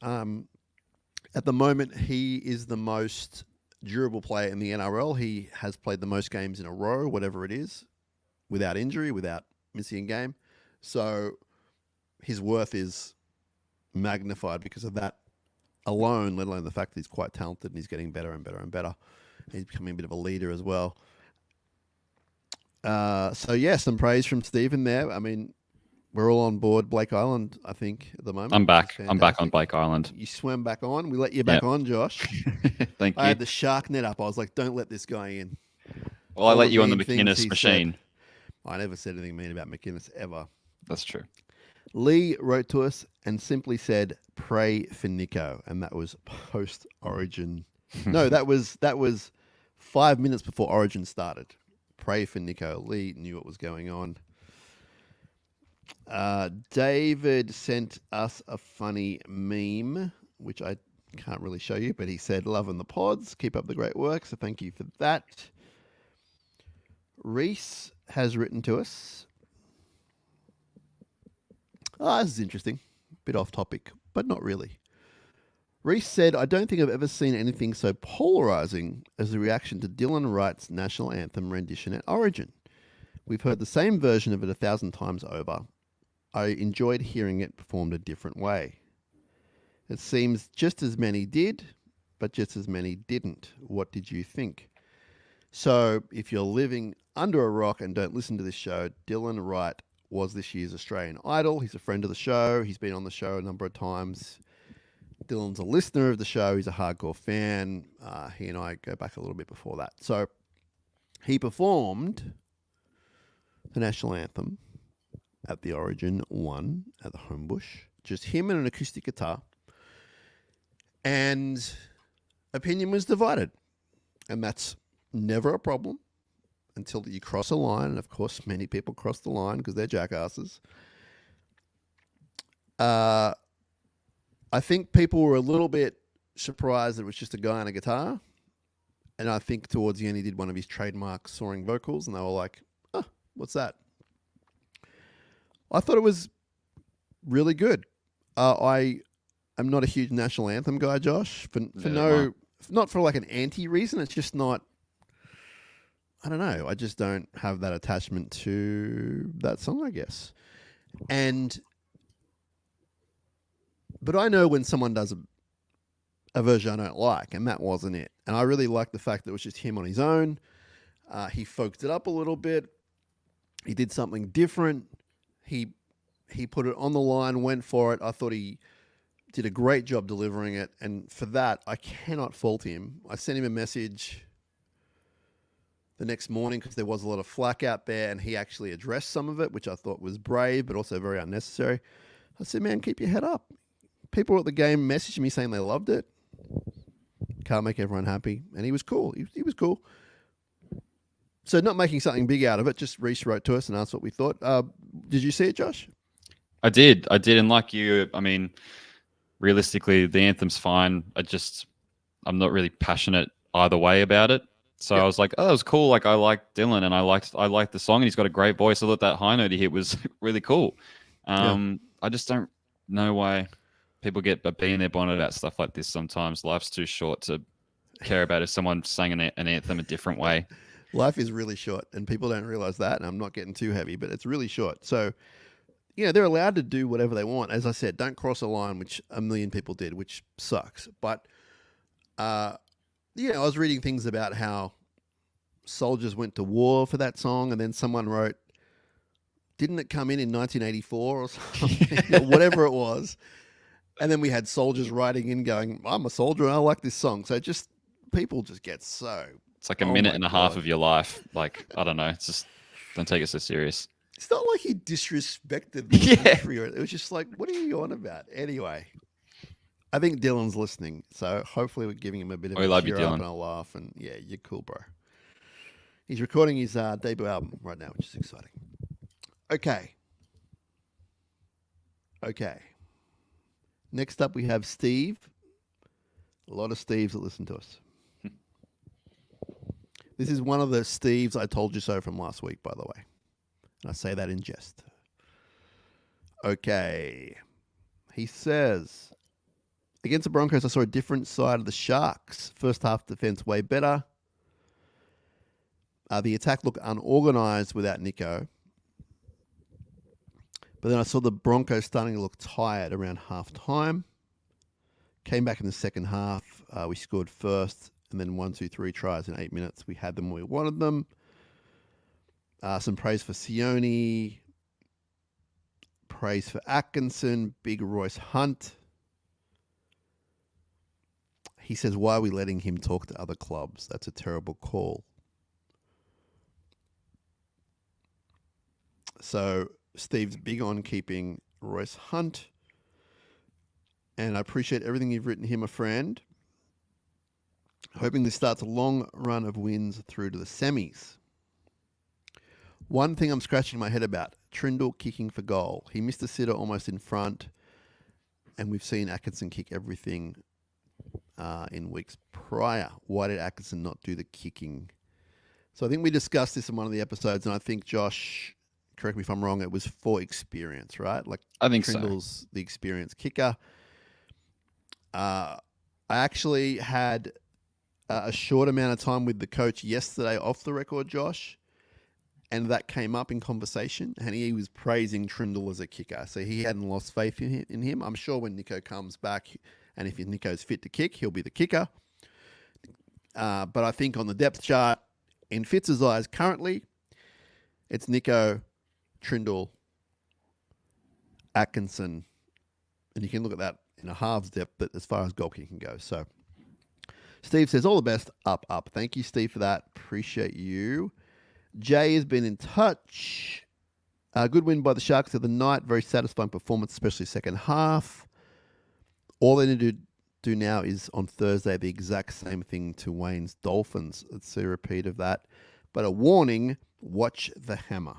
At the moment, he is the most durable player in the NRL. He has played the most games in a row, whatever it is, without injury, without missing a game. So his worth is magnified because of that alone, let alone the fact that he's quite talented and he's getting better and better and better. He's becoming a bit of a leader as well. So, yeah, some praise from Stephen there. I mean, we're all on board Blake Island, I think, at the moment. I'm Which is back. I'm back on fantastic. Blake Island. You swam back on. We let you back Yep. on, Josh. Thank I you. had the shark net up. I was like, don't let this guy in. Well, I All let the you on the mean things McInnes he machine. said. I never said anything mean about McInnes ever. That's true. Lee wrote to us and simply said, pray for Nico. And that was post-Origin. No, that was 5 minutes before Origin started. Pray for Nico. Lee knew what was going on. David sent us a funny meme, which I can't really show you, but he said, loving the pods. Keep up the great work. So thank you for that. Reese has written to us. This is interesting. Bit off topic, but not really. Reese said, I don't think I've ever seen anything so polarising as the reaction to Dylan Wright's national anthem rendition at Origin. We've heard the same version of it 1,000 times over. I enjoyed hearing it performed a different way. It seems just as many did, but just as many didn't. What did you think? So, if you're living under a rock and don't listen to this show, Dylan Wright was this year's Australian Idol. He's a friend of the show. He's been on the show a number of times. Dylan's a listener of the show. He's a hardcore fan. He and I go back a little bit before that. So he performed the national anthem at the Origin 1 at the Homebush. Just him and an acoustic guitar. And opinion was divided. And that's never a problem until you cross a line. And of course, many people cross the line because they're jackasses. I think people were a little bit surprised that it was just a guy on a guitar. And I think towards the end, he did one of his trademark soaring vocals, and they were like, oh, what's that? I thought it was really good. I am not a huge national anthem guy, Josh, not for like an anti reason. It's just not, I don't know. I just don't have that attachment to that song, I guess. And But I know when someone does a version I don't like, and that wasn't it. And I really liked the fact that it was just him on his own. He folked it up a little bit. He did something different. He put it on the line, went for it. I thought he did a great job delivering it. And for that, I cannot fault him. I sent him a message the next morning because there was a lot of flack out there, and he actually addressed some of it, which I thought was brave, but also very unnecessary. I said, man, keep your head up. People at the game messaged me saying they loved it. Can't make everyone happy. And he was cool. He was cool. So not making something big out of it, just Reese wrote to us and asked what we thought. Did you see it, Josh? I did. And like you, I mean, realistically, the anthem's fine. I'm not really passionate either way about it. So I was like, oh, that was cool. Like I liked Dylan and I liked the song, and he's got a great voice. I thought that high note he hit was really cool. I just don't know why people get a bee in their bonnet about stuff like this sometimes. Life's too short to care about if someone sang an anthem a different way. Life is really short, and people don't realize that, and I'm not getting too heavy, but it's really short. So, they're allowed to do whatever they want. As I said, don't cross a line, which a million people did, which sucks. But, I was reading things about how soldiers went to war for that song, and then someone wrote, didn't it come in 1984 or something, whatever it was. And then we had soldiers writing in going, I'm a soldier and I like this song. So people just get so... It's like a minute and a half of your life. Like, I don't know. It's just, don't take it so serious. It's not like he disrespected the country. It was just like, what are you on about? Anyway, I think Dylan's listening. So hopefully we're giving him a bit of a cheer up and a laugh. And yeah, you're cool, bro. He's recording his debut album right now, which is exciting. Okay. Next up, we have Steve. A lot of Steves that listen to us. This is one of the Steves I told you so from last week, by the way. And I say that in jest. Okay. He says, against the Broncos, I saw a different side of the Sharks. First half defense way better. The attack looked unorganized without Nico. But then I saw the Broncos starting to look tired around half time. Came back in the second half. We scored first, and then 1, 2, 3 tries in 8 minutes. We had them where we wanted them. Some praise for Sione. Praise for Atkinson. Big Royce Hunt. He says, why are we letting him talk to other clubs? That's a terrible call. So Steve's big on keeping Royce Hunt. And I appreciate everything you've written here, my friend. Hoping this starts a long run of wins through to the semis. One thing I'm scratching my head about, Trindle kicking for goal. He missed a sitter almost in front, and we've seen Atkinson kick everything in weeks prior. Why did Atkinson not do the kicking? So I think we discussed this in one of the episodes, and I think Josh, correct me if I'm wrong, it was for experience, right? Like I think Trindle's the experienced kicker. I actually had a short amount of time with the coach yesterday off the record, Josh, and that came up in conversation, and he was praising Trindle as a kicker. So he hadn't lost faith in him. I'm sure when Nico comes back, and if Nico's fit to kick, he'll be the kicker. But I think on the depth chart, in Fitz's eyes currently, it's Nico, Trindle, Atkinson, and you can look at that in a halves depth, but as far as goal kicking goes. So Steve says, all the best, up. Thank you, Steve, for that. Appreciate you. Jay has been in touch. Good win by the Sharks of the night. Very satisfying performance, especially second half. All they need to do now is on Thursday the exact same thing to Wayne's Dolphins. Let's see a repeat of that. But a warning, watch the hammer.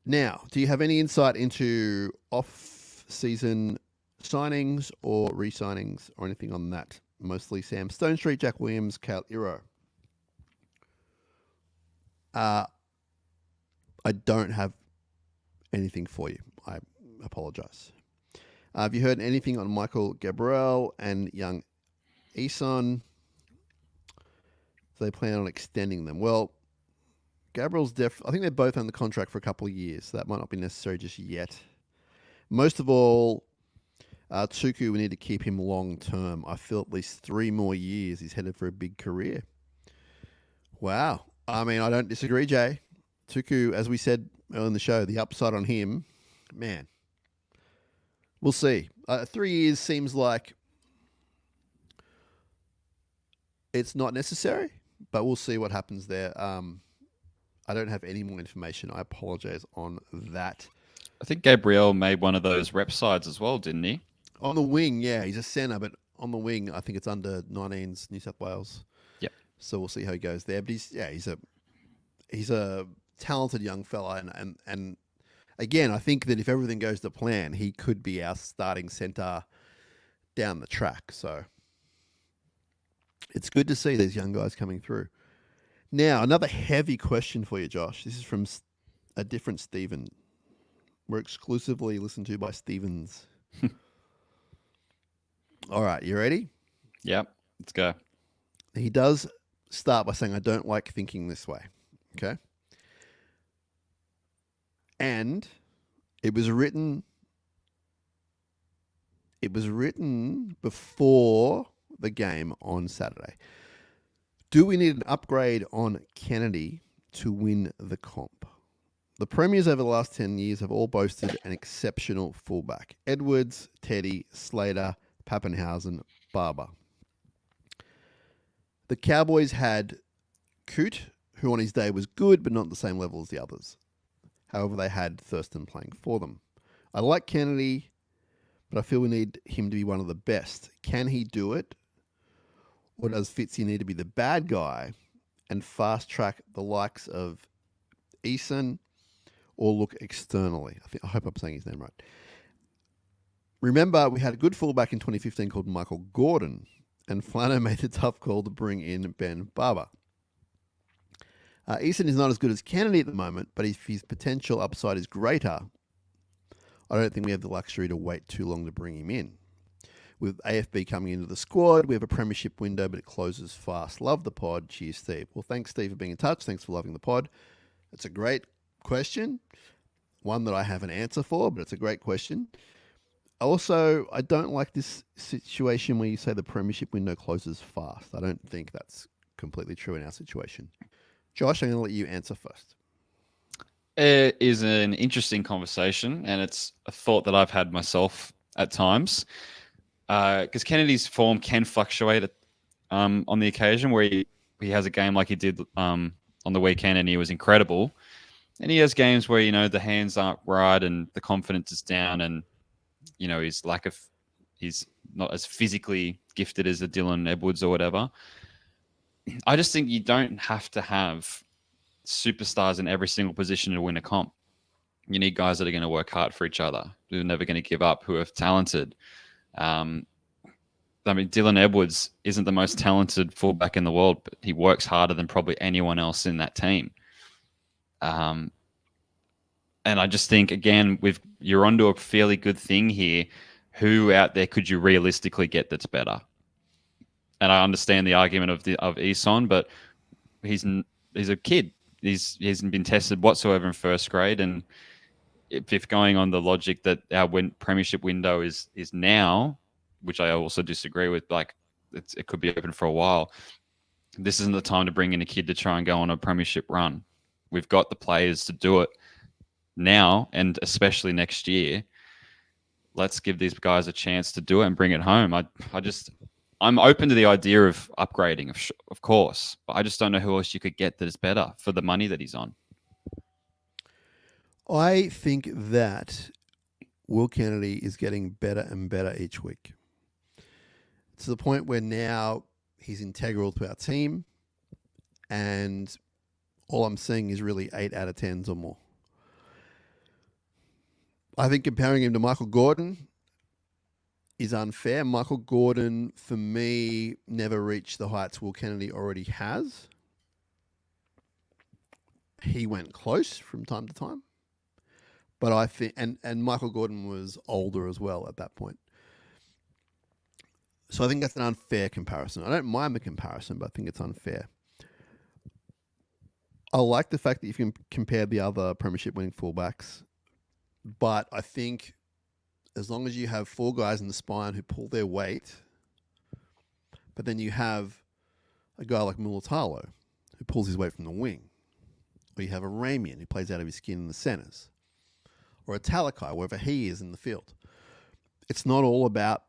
Now, do you have any insight into off-season signings or re-signings or anything on that? Mostly Sam Stonestreet, Jack Williams, Kale Iro. I don't have anything for you. I apologize. Have you heard anything on Michael Gabriel and young Eason? So they plan on extending them. Well, Gabriel's I think they're both on the contract for a couple of years. So that might not be necessary just yet. Most of all, Tuku, we need to keep him long term. I feel at least 3 more years he's headed for a big career. Wow. I mean, I don't disagree, Jay. Tuku, as we said earlier in the show, the upside on him, man, we'll see. 3 years seems like it's not necessary, but we'll see what happens there. I don't have any more information. I apologize on that. I think Gabriel made one of those rep sides as well, didn't he? On the wing, yeah, he's a centre, but on the wing, I think it's under 19s New South Wales. Yep. So we'll see how he goes there. But he's a talented young fella, and again, I think that if everything goes to plan, he could be our starting centre down the track. So it's good to see these young guys coming through. Now, another heavy question for you, Josh. This is from a different Stephen. We're exclusively listened to by Stevens. All right, you ready? Yep, let's go. He does start by saying, I don't like thinking this way. Okay. And it was written before the game on Saturday. Do we need an upgrade on Kennedy to win the comp? The Premiers over the last 10 years have all boasted an exceptional fullback. Edwards, Teddy, Slater, Pappenhausen, Barber. The Cowboys had Coote, who on his day was good, but not at the same level as the others. However, they had Thurston playing for them. I like Kennedy, but I feel we need him to be one of the best. Can he do it? Or does Fitzy need to be the bad guy and fast track the likes of Eason or look externally? I hope I'm saying his name right. Remember, we had a good fullback in 2015 called Michael Gordon, and Flano made the tough call to bring in Ben Barber. Eason is not as good as Kennedy at the moment, but if his potential upside is greater, I don't think we have the luxury to wait too long to bring him in. With AFB coming into the squad, we have a premiership window, but it closes fast. Love the pod. Cheers, Steve. Well, thanks, Steve, for being in touch. Thanks for loving the pod. It's a great question, one that I have an answer for, but it's a great question. Also, I don't like this situation where you say the premiership window closes fast. I don't think that's completely true in our situation. Josh, I'm going to let you answer first. It is an interesting conversation, and it's a thought that I've had myself at times. Because Kennedy's form can fluctuate on the occasion where he has a game like he did on the weekend and he was incredible. And he has games where, the hands aren't right and the confidence is down and, he's not as physically gifted as a Dylan Edwards or whatever. I just think you don't have to have superstars in every single position to win a comp. You need guys that are going to work hard for each other, who are never going to give up, who are talented. Dylan Edwards isn't the most talented fullback in the world, but he works harder than probably anyone else in that team. And I just think, again, you're onto a fairly good thing here. Who out there could you realistically get that's better? And I understand the argument of Eason, but he's a kid. He hasn't been tested whatsoever in first grade, and if going on the logic that our premiership window is now, which I also disagree with, like it could be open for a while. This isn't the time to bring in a kid to try and go on a premiership run. We've got the players to do it now, and especially next year. Let's give these guys a chance to do it and bring it home. I'm open to the idea of upgrading, of course, but I just don't know who else you could get that is better for the money that he's on. I think that Will Kennedy is getting better and better each week, to the point where now he's integral to our team, and all I'm seeing is really 8 out of 10s or more. I think comparing him to Michael Gordon is unfair. Michael Gordon, for me, never reached the heights Will Kennedy already has. He went close from time to time. But I think, and Michael Gordon was older as well at that point. So I think that's an unfair comparison. I don't mind the comparison, but I think it's unfair. I like the fact that you can compare the other premiership winning fullbacks, but I think as long as you have 4 guys in the spine who pull their weight, but then you have a guy like Mulatalo who pulls his weight from the wing, or you have a Ramian who plays out of his skin in the centres, or a Talakai, wherever he is in the field. It's not all about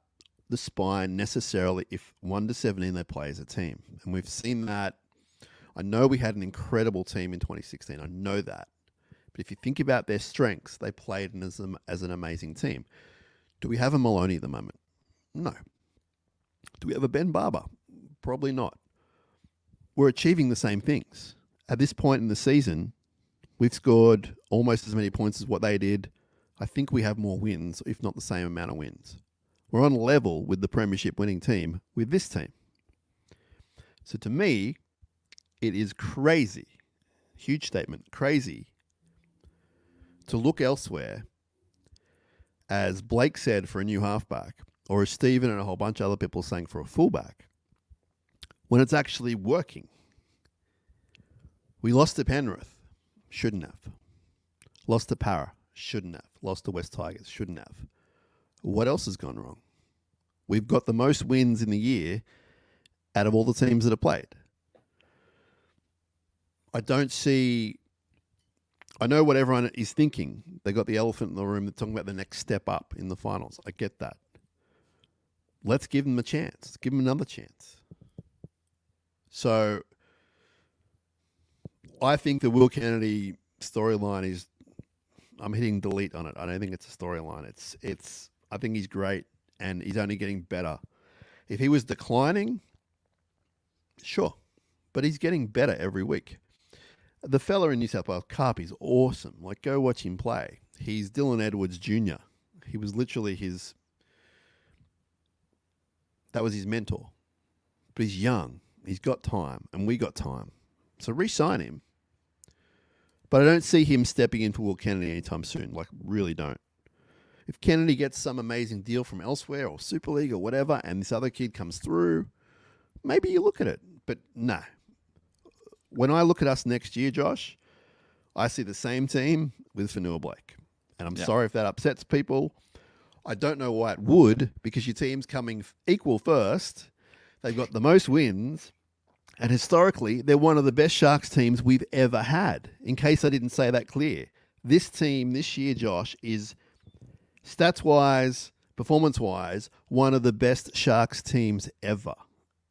the spine necessarily if 1 to 17 they play as a team. And we've seen that. I know we had an incredible team in 2016. I know that. But if you think about their strengths, they played as an amazing team. Do we have a Maloney at the moment? No. Do we have a Ben Barber? Probably not. We're achieving the same things. At this point in the season, we've scored almost as many points as what they did. I think we have more wins, if not the same amount of wins. We're on level with the premiership winning team with this team. So to me, it is crazy, huge statement, crazy to look elsewhere, as Blake said, for a new halfback, or as Stephen and a whole bunch of other people saying for a fullback, when it's actually working. We lost to Penrith, shouldn't have. Lost to Para, shouldn't have. Lost to West Tigers, shouldn't have. What else has gone wrong? We've got the most wins in the year out of all the teams that have played. I know what everyone is thinking. They got the elephant in the room. They're talking about the next step up in the finals. I get that. Let's give them a chance. Let's give them another chance. So I think the Will Kennedy storyline is, I'm hitting delete on it. I don't think it's a storyline. I think he's great and he's only getting better. If he was declining, sure. But he's getting better every week. The fella in New South Wales, Carp, is awesome. Like, go watch him play. He's Dylan Edwards Jr. He was literally that was his mentor. But he's young. He's got time, and we got time. So re-sign him. But I don't see him stepping in for Will Kennedy anytime soon. Like, really don't. If Kennedy gets some amazing deal from elsewhere or Super League or whatever, and this other kid comes through, maybe you look at it. But no. When I look at us next year, Josh, I see the same team with Fanua Blake. And I'm sorry if that upsets people. I don't know why it would, because your team's coming equal first. They've got the most wins. And historically, they're one of the best Sharks teams we've ever had. In case I didn't say that clear. This team this year, Josh, is stats-wise, performance-wise, one of the best Sharks teams ever.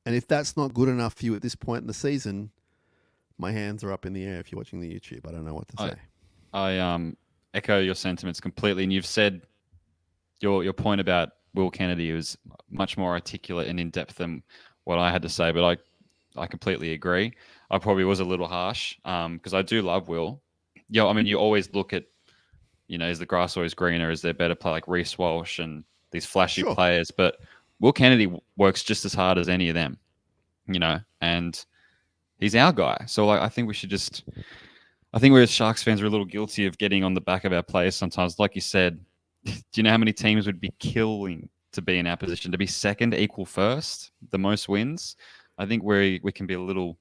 And if that's not good enough for you at this point in the season, my hands are up in the air if you're watching the YouTube. I don't know what to say. I echo your sentiments completely. And you've said your point about Will Kennedy was much more articulate and in-depth than what I had to say, but I completely agree. I probably was a little harsh because I do love Will. Yeah, I mean, you always look at, is the grass always greener? Is there better play like Reece Walsh and these flashy players? But Will Kennedy works just as hard as any of them, and he's our guy. So I think we as Sharks fans are a little guilty of getting on the back of our players sometimes. Like you said, do you know how many teams would be killing to be in our position? To be second, equal first, the most wins? I think we can be a little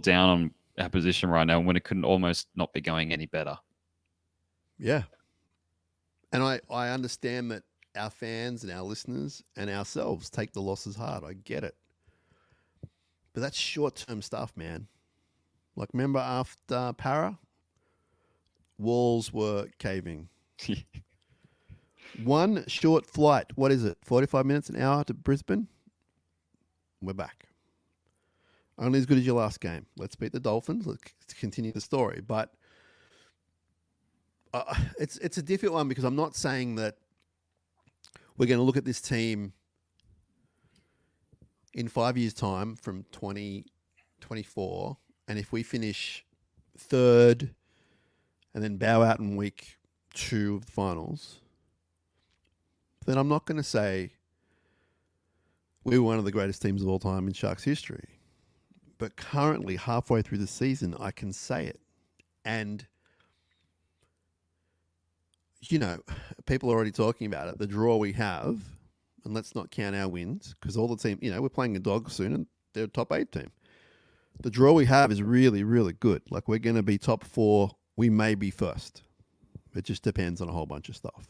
down on our position right now when it couldn't almost not be going any better. Yeah. And I understand that our fans and our listeners and ourselves take the losses hard. I get it. But that's short-term stuff, man. Like, remember after Para? Walls were caving. One short flight, what is it, 45 minutes, an hour to Brisbane? We're back. Only as good as your last game. Let's beat the Dolphins. Let's continue the story. But it's a difficult one because I'm not saying that we're going to look at this team in 5 years' time from 2024, and if we finish third and then bow out in week 2 of the finals, then I'm not going to say we were one of the greatest teams of all time in Sharks history. But currently, halfway through the season, I can say it. And, people are already talking about it. The draw we have, and let's not count our wins, because all the team, we're playing a dog soon, and they're a top 8 team. The draw we have is really, really good. Like, we're going to be top 4. We may be first. It just depends on a whole bunch of stuff.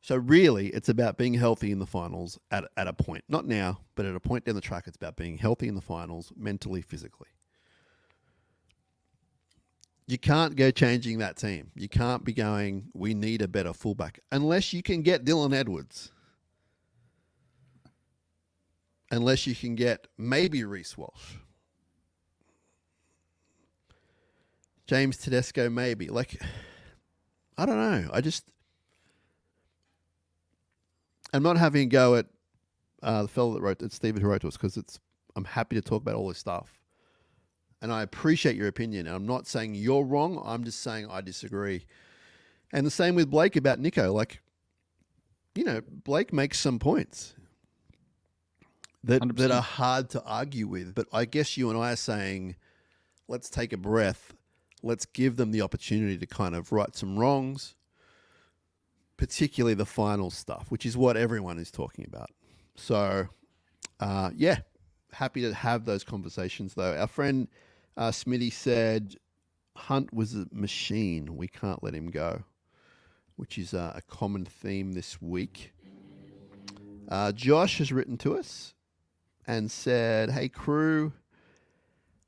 So really, it's about being healthy in the finals at a point. Not now, but at a point down the track, it's about being healthy in the finals, mentally, physically. You can't go changing that team. You can't be going, we need a better fullback, unless you can get Dylan Edwards. Unless you can get maybe Reece Walsh. James Tedesco, maybe. Like, I don't know. I'm not having a go at the fellow that wrote, it's Stephen who wrote to us, because I'm happy to talk about all this stuff. And I appreciate your opinion. And I'm not saying you're wrong. I'm just saying I disagree. And the same with Blake about Nico. Like, Blake makes some points that are hard to argue with. But I guess you and I are saying, let's take a breath. Let's give them the opportunity to kind of right some wrongs, particularly the final stuff, which is what everyone is talking about. So, happy to have those conversations, though. Our friend Smitty said, Hunt was a machine. We can't let him go, which is a common theme this week. Josh has written to us and said, hey, crew,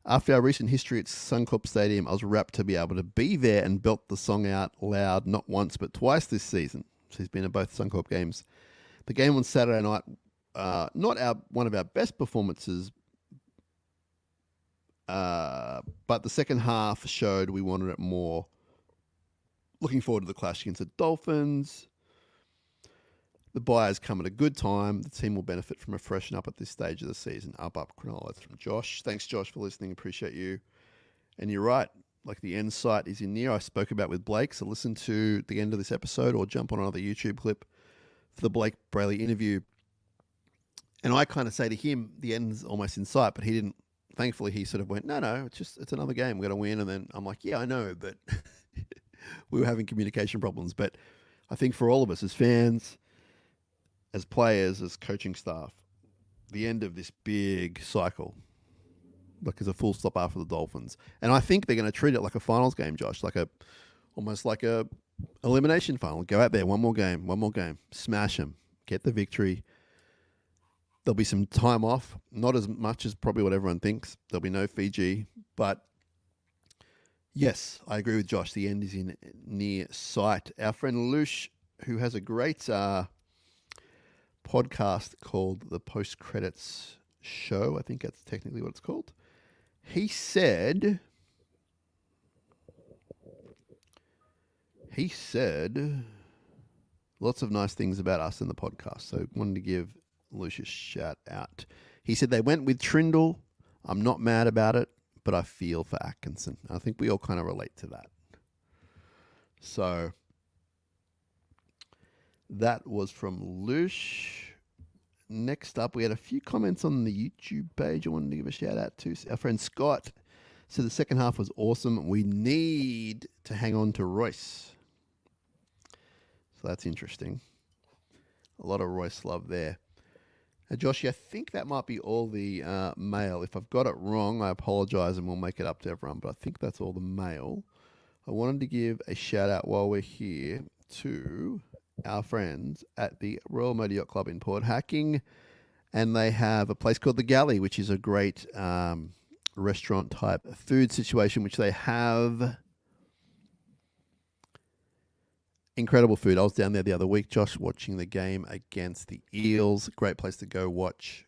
after our recent history at Suncorp Stadium, I was rapt to be able to be there and belt the song out loud not once but twice this season. So he's been at both Suncorp games. The game on Saturday night, not one of our best performances, but the second half showed we wanted it more. Looking forward to the clash against the Dolphins. The bye has come at a good time. The team will benefit from a freshen up at this stage of the season. Up, Cronulla. That's from Josh. Thanks, Josh, for listening. Appreciate you. And you're right. Like, the end sight is in near. I spoke about with Blake, so listen to the end of this episode or jump on another YouTube clip for the Blake Brayley interview. And I kind of say to him, the end's almost in sight, but he didn't. Thankfully, he sort of went, no, it's another game. We're going to win. And then I'm like, yeah, I know, but we were having communication problems. But I think for all of us as fans, as players, as coaching staff, the end of this big cycle, like, is a full stop after the Dolphins. And I think they're going to treat it like a finals game, Josh, almost like a elimination final. Go out there, one more game, smash them, get the victory. There'll be some time off, not as much as probably what everyone thinks. There'll be no Fiji, but yes, I agree with Josh. The end is in near sight. Our friend Lush, who has a great podcast called The Post Credits Show, I think that's technically what it's called. He said lots of nice things about us in the podcast. So wanted to give Lucius shout out. He said they went with Trindle. I'm not mad about it, but I feel for Atkinson. I think we all kind of relate to that. So that was from Lush. Next up, we had a few comments on the YouTube page I wanted to give a shout out to. Our friend Scott said the second half was awesome. We need to hang on to Royce. So that's interesting. A lot of Royce love there. Josh, I think that might be all the mail. If I've got it wrong, I apologize and we'll make it up to everyone. But I think that's all the mail. I wanted to give a shout out while we're here to our friends at the Royal Motor Yacht Club in Port Hacking. And they have a place called The Galley, which is a great restaurant type food situation, which they have incredible food. I was down there the other week, Josh, watching the game against the Eels. Great place to go watch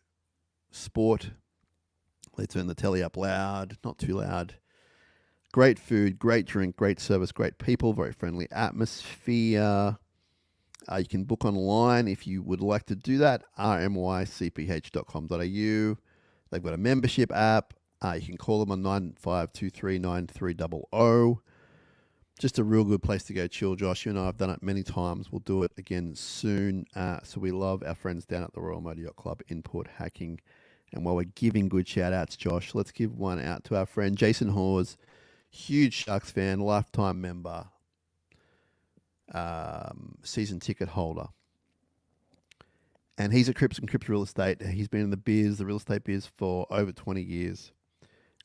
sport. They turn the telly up loud, not too loud. Great food, great drink, great service, great people, very friendly atmosphere. You can book online if you would like to do that, rmycph.com.au. They've got a membership app. You can call them on 95239300. Just a real good place to go chill, Josh. You and I have done it many times. We'll do it again soon. So we love our friends down at the Royal Motor Yacht Club in Port Hacking. And while we're giving good shout-outs, Josh, let's give one out to our friend Jason Hawes, huge Sharks fan, lifetime member, season ticket holder. And he's at Cripps & Cripps Real Estate. He's been in the real estate biz, for over 20 years.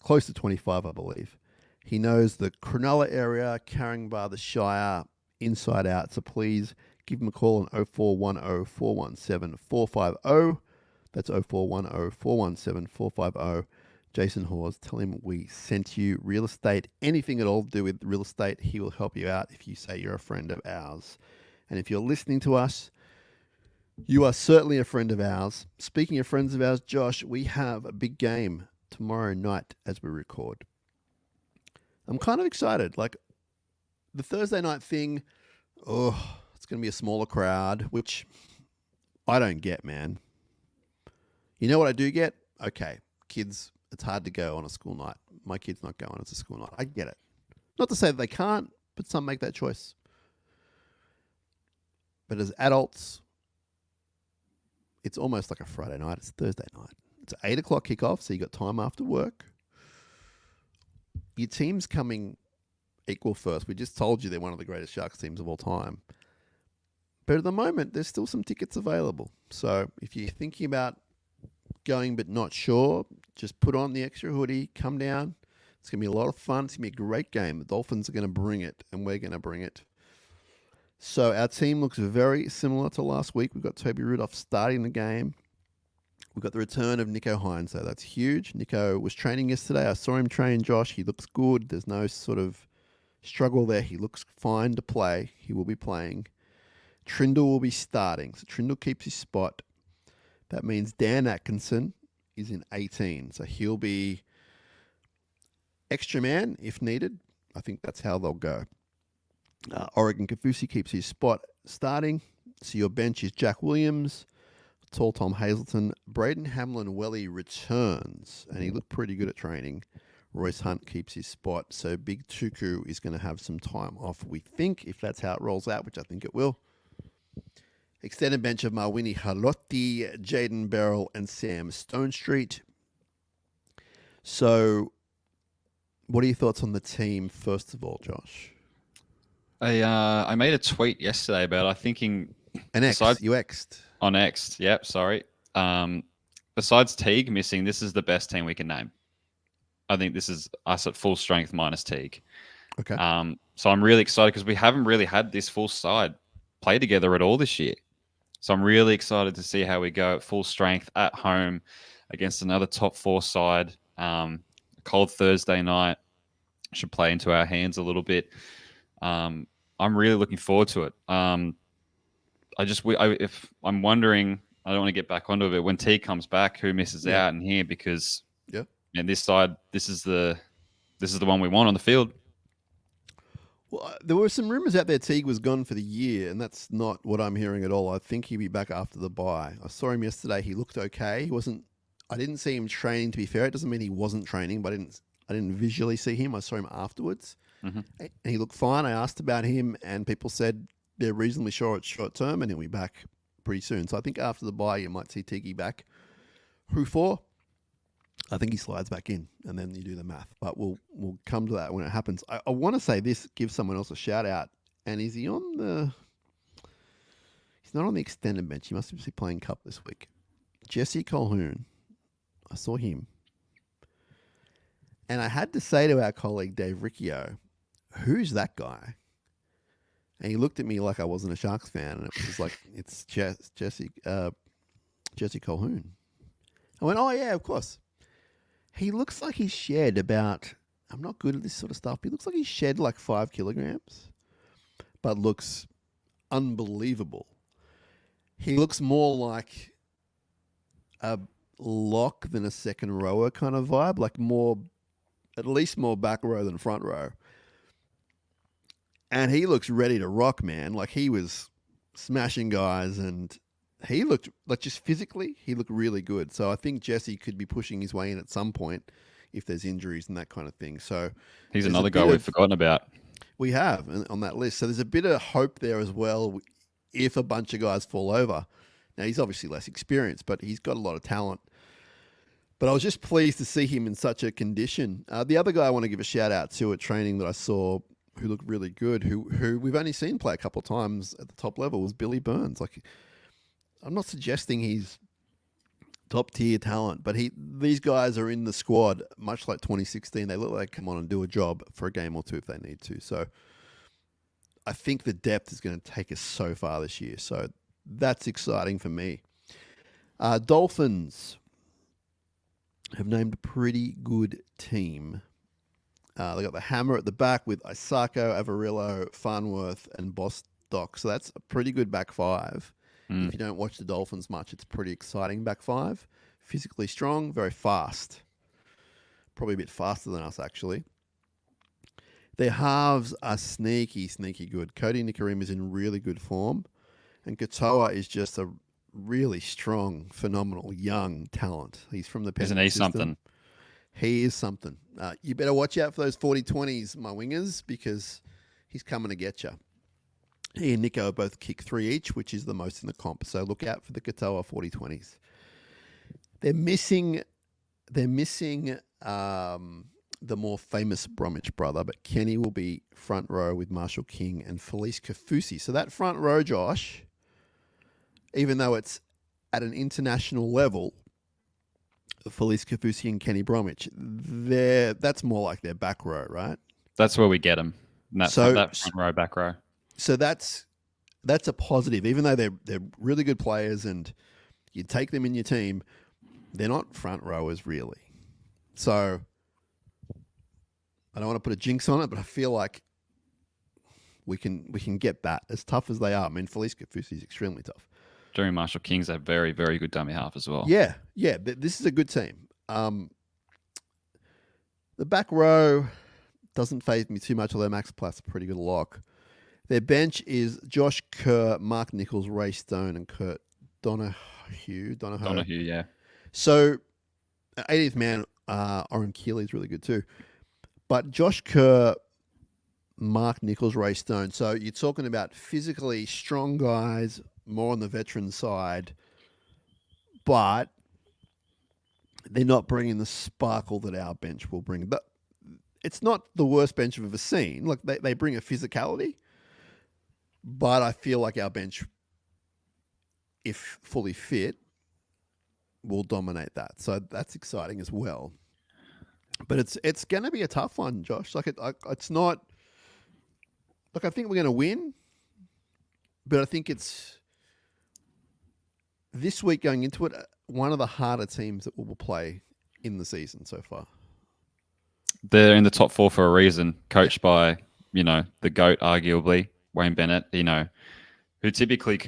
Close to 25, I believe. He knows the Cronulla area, Caringbah, the Shire, inside out. So please give them a call on 0410 417 450. That's 0410 417 450. Jason Hawes, tell him we sent you. Real estate, anything at all to do with real estate, he will help you out if you say you're a friend of ours. And if you're listening to us, you are certainly a friend of ours. Speaking of friends of ours, Josh, we have a big game tomorrow night as we record. I'm kind of excited. Like the Thursday night thing, it's going to be a smaller crowd, which I don't get, man. You know what I do get? Okay, kids, it's hard to go on a school night. My kid's not going. It's a school night. I get it. Not to say that they can't, but some make that choice. But as adults, it's almost like a Friday night. It's Thursday night. It's 8 o'clock kickoff, so you got time after work. Your team's coming equal first. We just told you they're one of the greatest Sharks teams of all time. But at the moment, there's still some tickets available. So if you're thinking about going but not sure, just put on the extra hoodie, come down. It's going to be a lot of fun. It's going to be a great game. The Dolphins are going to bring it, and we're going to bring it. So our team looks very similar to last week. We've got Toby Rudolph starting the game. We've got the return of Nico Hines, so that's huge. Nico was training yesterday. I saw him train, Josh. He looks good. There's no sort of struggle there. He looks fine to play. He will be playing. Trindle will be starting. So Trindle keeps his spot. That means Dan Atkinson is in 18. So he'll be extra man if needed. I think that's how they'll go. Oregon Kafusi keeps his spot starting. So your bench is Jack Williams, Tall Tom Hazleton. Braden Hamlin-Welly returns, and he looked pretty good at training. Royce Hunt keeps his spot. So Big Tuku is going to have some time off, we think, if that's how it rolls out, which I think it will. Extended bench of Mawini Halotti, Jaden Beryl, and Sam Stonestreet. So what are your thoughts on the team, first of all, Josh? I made a tweet yesterday about thinking an X. You X'd. On X, yep, sorry. Besides Teague missing, this is the best team we can name. I think this is us at full strength minus Teague. Okay. So I'm really excited because we haven't really had this full side play together at all this year. So I'm really excited to see how we go at full strength at home against another top four side. A cold Thursday night should play into our hands a little bit. I'm really looking forward to it. If I'm wondering, I don't want to get back onto it. When T comes back, who misses out in here? Because this side, this is the one we want on the field. Well, there were some rumors out there Teague was gone for the year, and that's not what I'm hearing at all. I think he'll be back after the bye. I saw him yesterday. He looked okay. I didn't see him training, to be fair. It doesn't mean he wasn't training, but I didn't visually see him. I saw him afterwards. Mm-hmm. And he looked fine. I asked about him, and people said they're reasonably sure it's short term, and he'll be back pretty soon. So I think after the bye, you might see Teague back. Who for? I think he slides back in, and then you do the math. But we'll come to that when it happens. I want to say this, give someone else a shout out. And is he on the... He's not on the extended bench. He must be playing Cup this week. Jesse Colquhoun. I saw him. And I had to say to our colleague Dave Riccio, who's that guy? And he looked at me like I wasn't a Sharks fan, and it was like, it's Jesse Colquhoun. I went, oh yeah, of course. He looks like he's shed about, I'm not good at this sort of stuff, but he looks like he's shed like 5 kilograms, but looks unbelievable. He looks more like a lock than a second rower kind of vibe, like at least more back row than front row. And he looks ready to rock, man. Like he was smashing guys, and he looked like, just physically, he looked really good. So I think Jesse could be pushing his way in at some point if there's injuries and that kind of thing. So he's another guy we've forgotten about. We have on that list. So there's a bit of hope there as well if a bunch of guys fall over. Now, he's obviously less experienced, but he's got a lot of talent. But I was just pleased to see him in such a condition. The other guy I want to give a shout out to at training that I saw who looked really good, who we've only seen play a couple of times at the top level, was Billy Burns. Like, I'm not suggesting he's top tier talent, but these guys are in the squad, much like 2016. They look like they come on and do a job for a game or two if they need to. So I think the depth is going to take us so far this year. So that's exciting for me. Dolphins have named a pretty good team. They got the hammer at the back with Isako, Avarillo, Farnworth, and Bostock. So that's a pretty good back five. If you don't watch the Dolphins much, it's pretty exciting back five. Physically strong, very fast. Probably a bit faster than us, actually. Their halves are sneaky good. Cody Nikarima is in really good form. And Katoa is just a really strong, phenomenal, young talent. He's from the Penrith Isn't he system. something? He is something. You better watch out for those 40-20s, my wingers, because he's coming to get you. He and Nico both kick 3 each, which is the most in the comp. So look out for the Katoa 40-20s. They're missing the more famous Bromwich brother, but Kenny will be front row with Marshall King and Felice Kafusi. So that front row, Josh, even though it's at an international level, Felice Kafusi and Kenny Bromwich, that's more like their back row, right? That's where we get them. That front row, back row. So that's a positive. Even though they're really good players and you take them in your team, they're not front rowers really. So I don't want to put a jinx on it, but I feel like we can get that, as tough as they are. I mean, Felice Kafusi is extremely tough. Jeremy Marshall King's a very, very good dummy half as well. Yeah. This is a good team. The back row doesn't faze me too much, although Max Platt's a pretty good lock. Their bench is Josh Kerr, Mark Nichols, Ray Stone, and Kurt Donohue, yeah. So, 80th man, Oren Keeley is really good too. But Josh Kerr, Mark Nichols, Ray Stone. So you're talking about physically strong guys, more on the veteran side, but they're not bringing the sparkle that our bench will bring. But it's not the worst bench I've ever seen. Like they bring a physicality, but I feel like our bench, if fully fit, will dominate that. So that's exciting as well. But it's going to be a tough one, Josh. It's not. Look, I think we're going to win, but I think it's this week going into it one of the harder teams that we will play in the season so far. They're in the top 4 for a reason, coached by the GOAT, arguably Wayne Bennett. Who typically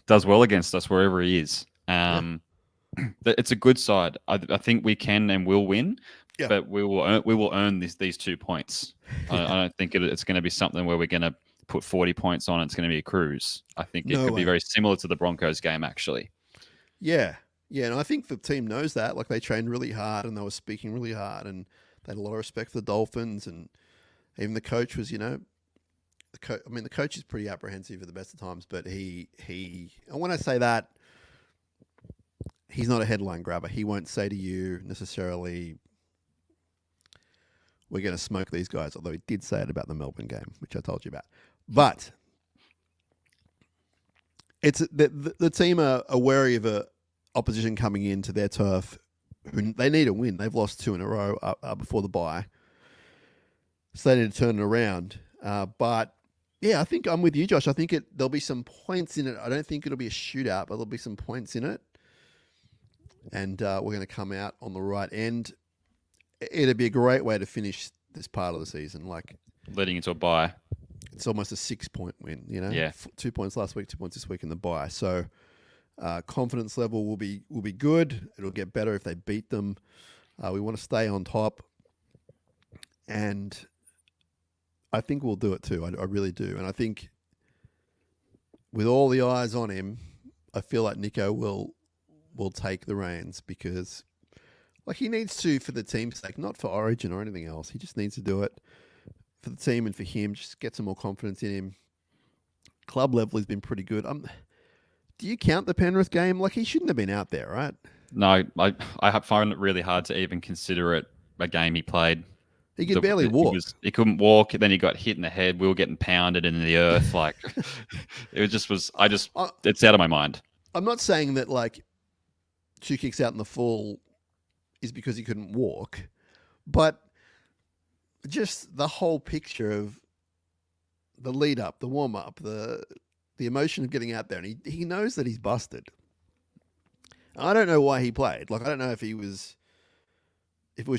does well against us wherever he is. It's a good side. I think we can and will win. Yeah. But we will earn these 2 points. I don't think it's going to be something where we're going to put 40 points on. It's going to be a cruise. I think it could be very similar to the Broncos game, actually. Yeah, and I think the team knows that. Like they trained really hard and they were speaking really hard, and they had a lot of respect for the Dolphins, and even the coach was, the coach is pretty apprehensive at the best of times, but he. And when I say that, he's not a headline grabber. He won't say to you necessarily, we're going to smoke these guys, although he did say it about the Melbourne game, which I told you about. But it's the team are wary of a opposition coming into their turf. They need a win. They've lost 2 in a row before the bye. So they need to turn it around. But, yeah, I think I'm with you, Josh. I think there'll be some points in it. I don't think it'll be a shootout, but there'll be some points in it. And we're going to come out on the right end. It'd be a great way to finish this part of the season. Like leading into a bye. It's almost a 6-point win, Yeah. 2 points last week, 2 points this week in the bye. So confidence level will be good. It'll get better if they beat them. We want to stay on top. And I think we'll do it too. I really do. And I think with all the eyes on him, I feel like Nico will take the reins because he needs to for the team's sake, not for Origin or anything else. He just needs to do it for the team and for him, just get some more confidence in him. Club level has been pretty good. Do you count the Penrith game? He shouldn't have been out there, right? No, I find it really hard to even consider it a game he played. He could barely walk. He couldn't walk. Then he got hit in the head. We were getting pounded in the earth. It's out of my mind. I'm not saying that 2 kicks out in the full is because he couldn't walk, but just the whole picture of the lead up, the warm up, the emotion of getting out there, and he knows that he's busted. I don't know why he played. Like, I don't know if it was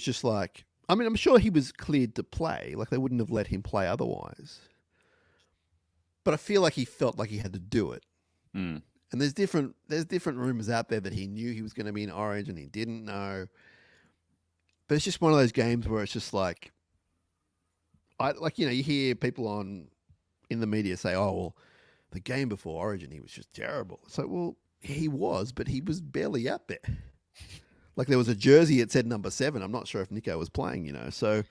just like, I mean, I'm sure he was cleared to play. Like, they wouldn't have let him play otherwise. But I feel like he felt like he had to do it. Mm. And there's different rumors out there that he knew he was going to be in Orange and he didn't know. But it's just one of those games where it's just like, you hear people in the media say, "Oh, well, the game before Origin, he was just terrible." It's like, well, he was, but he was barely out there. Like, there was a jersey that said number 7. I'm not sure if Nico was playing, So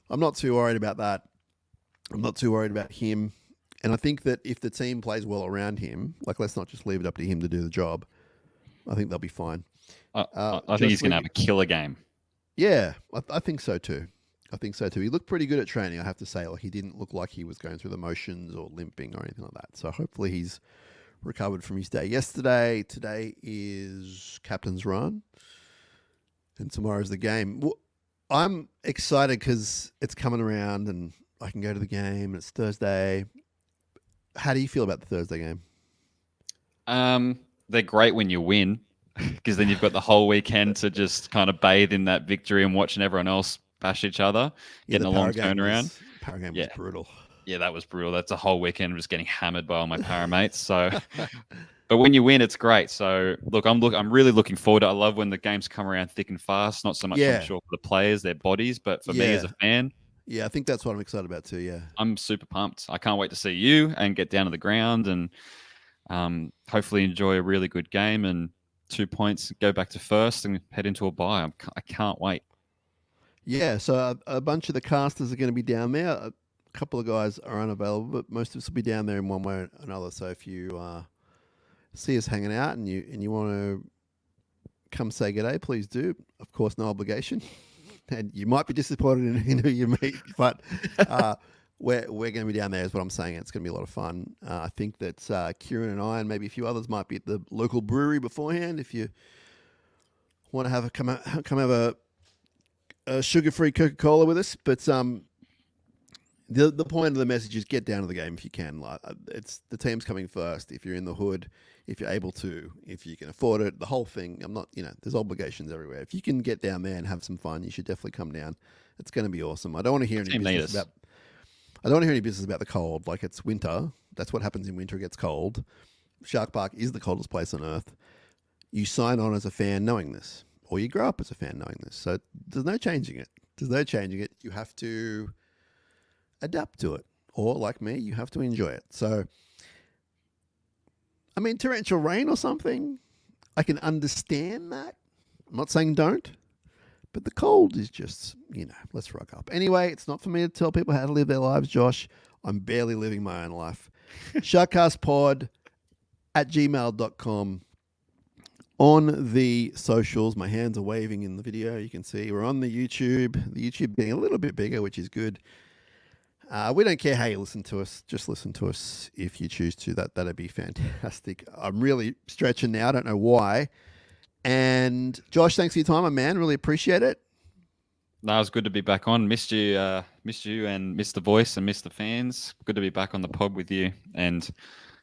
I'm not too worried about that. I'm not too worried about him. And I think that if the team plays well around him, like, let's not just leave it up to him to do the job. I think they'll be fine. I think he's going to have a killer game. Yeah, I think so too. He looked pretty good at training, I have to say. Like, he didn't look like he was going through the motions or limping or anything like that. So hopefully he's recovered from his day yesterday. Today is captain's run, and tomorrow's the game. Well, I'm excited because it's coming around and I can go to the game, and it's Thursday. How do you feel about the Thursday game? They're great when you win, because then you've got the whole weekend to just kind of bathe in that victory and watching everyone else bash each other, getting a long turnaround. Power game was brutal. Yeah, that was brutal. That's a whole weekend of just getting hammered by all my paramates. So, but when you win, it's great. So, I'm really looking forward to it. I love when the games come around thick and fast. Not so much, I'm sure, for the players, their bodies, but for me as a fan. Yeah, I think that's what I'm excited about too, yeah. I'm super pumped. I can't wait to see you and get down to the ground and hopefully enjoy a really good game and 2 points, go back to first and head into a bye. I can't wait. Yeah, so a bunch of the casters are going to be down there. A couple of guys are unavailable, but most of us will be down there in one way or another. So if you see us hanging out and you want to come say g'day, please do. Of course, no obligation. And you might be disappointed in who you meet, but we're going to be down there is what I'm saying. It's going to be a lot of fun. I think that Kieran and I and maybe a few others might be at the local brewery beforehand. If you want to come have a sugar-free Coca-Cola with us, but the point of the message is get down to the game if you can. Like, it's the team's coming first. If you're in the hood, if you're able to, if you can afford it, the whole thing. I'm not, there's obligations everywhere. If you can get down there and have some fun, you should definitely come down. It's going to be awesome. I don't want to hear any business about the cold. Like, it's winter. That's what happens in winter. It gets cold. Shark Park is the coldest place on earth. You sign on as a fan knowing this, or you grow up as a fan knowing this. So there's no changing it. You have to adapt to it. Or, like me, you have to enjoy it. So, I mean, torrential rain or something, I can understand that. I'm not saying don't. But the cold is just, let's rock up. Anyway, it's not for me to tell people how to live their lives, Josh. I'm barely living my own life. SharkCast Pod at gmail.com. On the socials, my hands are waving in the video. You can see we're on the YouTube. The YouTube being a little bit bigger, which is good. We don't care how you listen to us. Just listen to us if you choose to. That'd be fantastic. I'm really stretching now. I don't know why. And Josh, thanks for your time, my man. Really appreciate it. No, it was good to be back on. Missed you and missed the voice and missed the fans. Good to be back on the pod with you and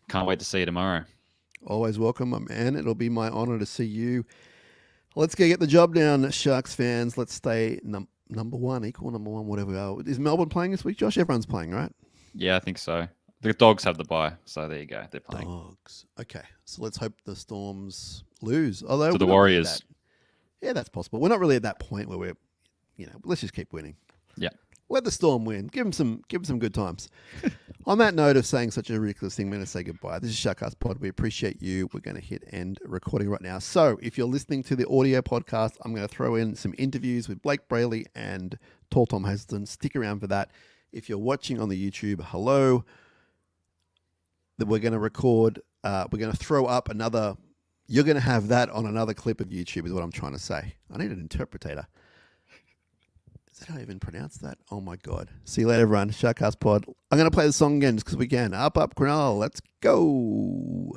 can't wait to see you tomorrow. Always welcome, my man. It'll be my honor to see you. Let's go get the job down, Sharks fans. Let's stay number one, equal number one, whatever we are. Is Melbourne playing this week, Josh? Everyone's playing, right? Yeah, I think so. The Dogs have the bye, so there you go. They're playing. Dogs. Okay, so let's hope the Storms lose. Although to the Warriors. Yeah, that's possible. We're not really at that point where we're, let's just keep winning. Yeah. Let the Storm win. Give them some good times. On that note of saying such a ridiculous thing, I'm going to say goodbye. This is SharkCast Pod. We appreciate you. We're going to hit end recording right now. So if you're listening to the audio podcast, I'm going to throw in some interviews with Blake Brayley and Tall Tom Hazelton. Stick around for that. If you're watching on the YouTube, hello. That we're going to record. We're going to throw up another. You're going to have that on another clip of YouTube is what I'm trying to say. I need an interpreter. Is that how I even pronounce that? Oh, my God. See you later, everyone. SharkCast Pod. I'm going to play the song again just because we can. Up, Cronulla. Let's go.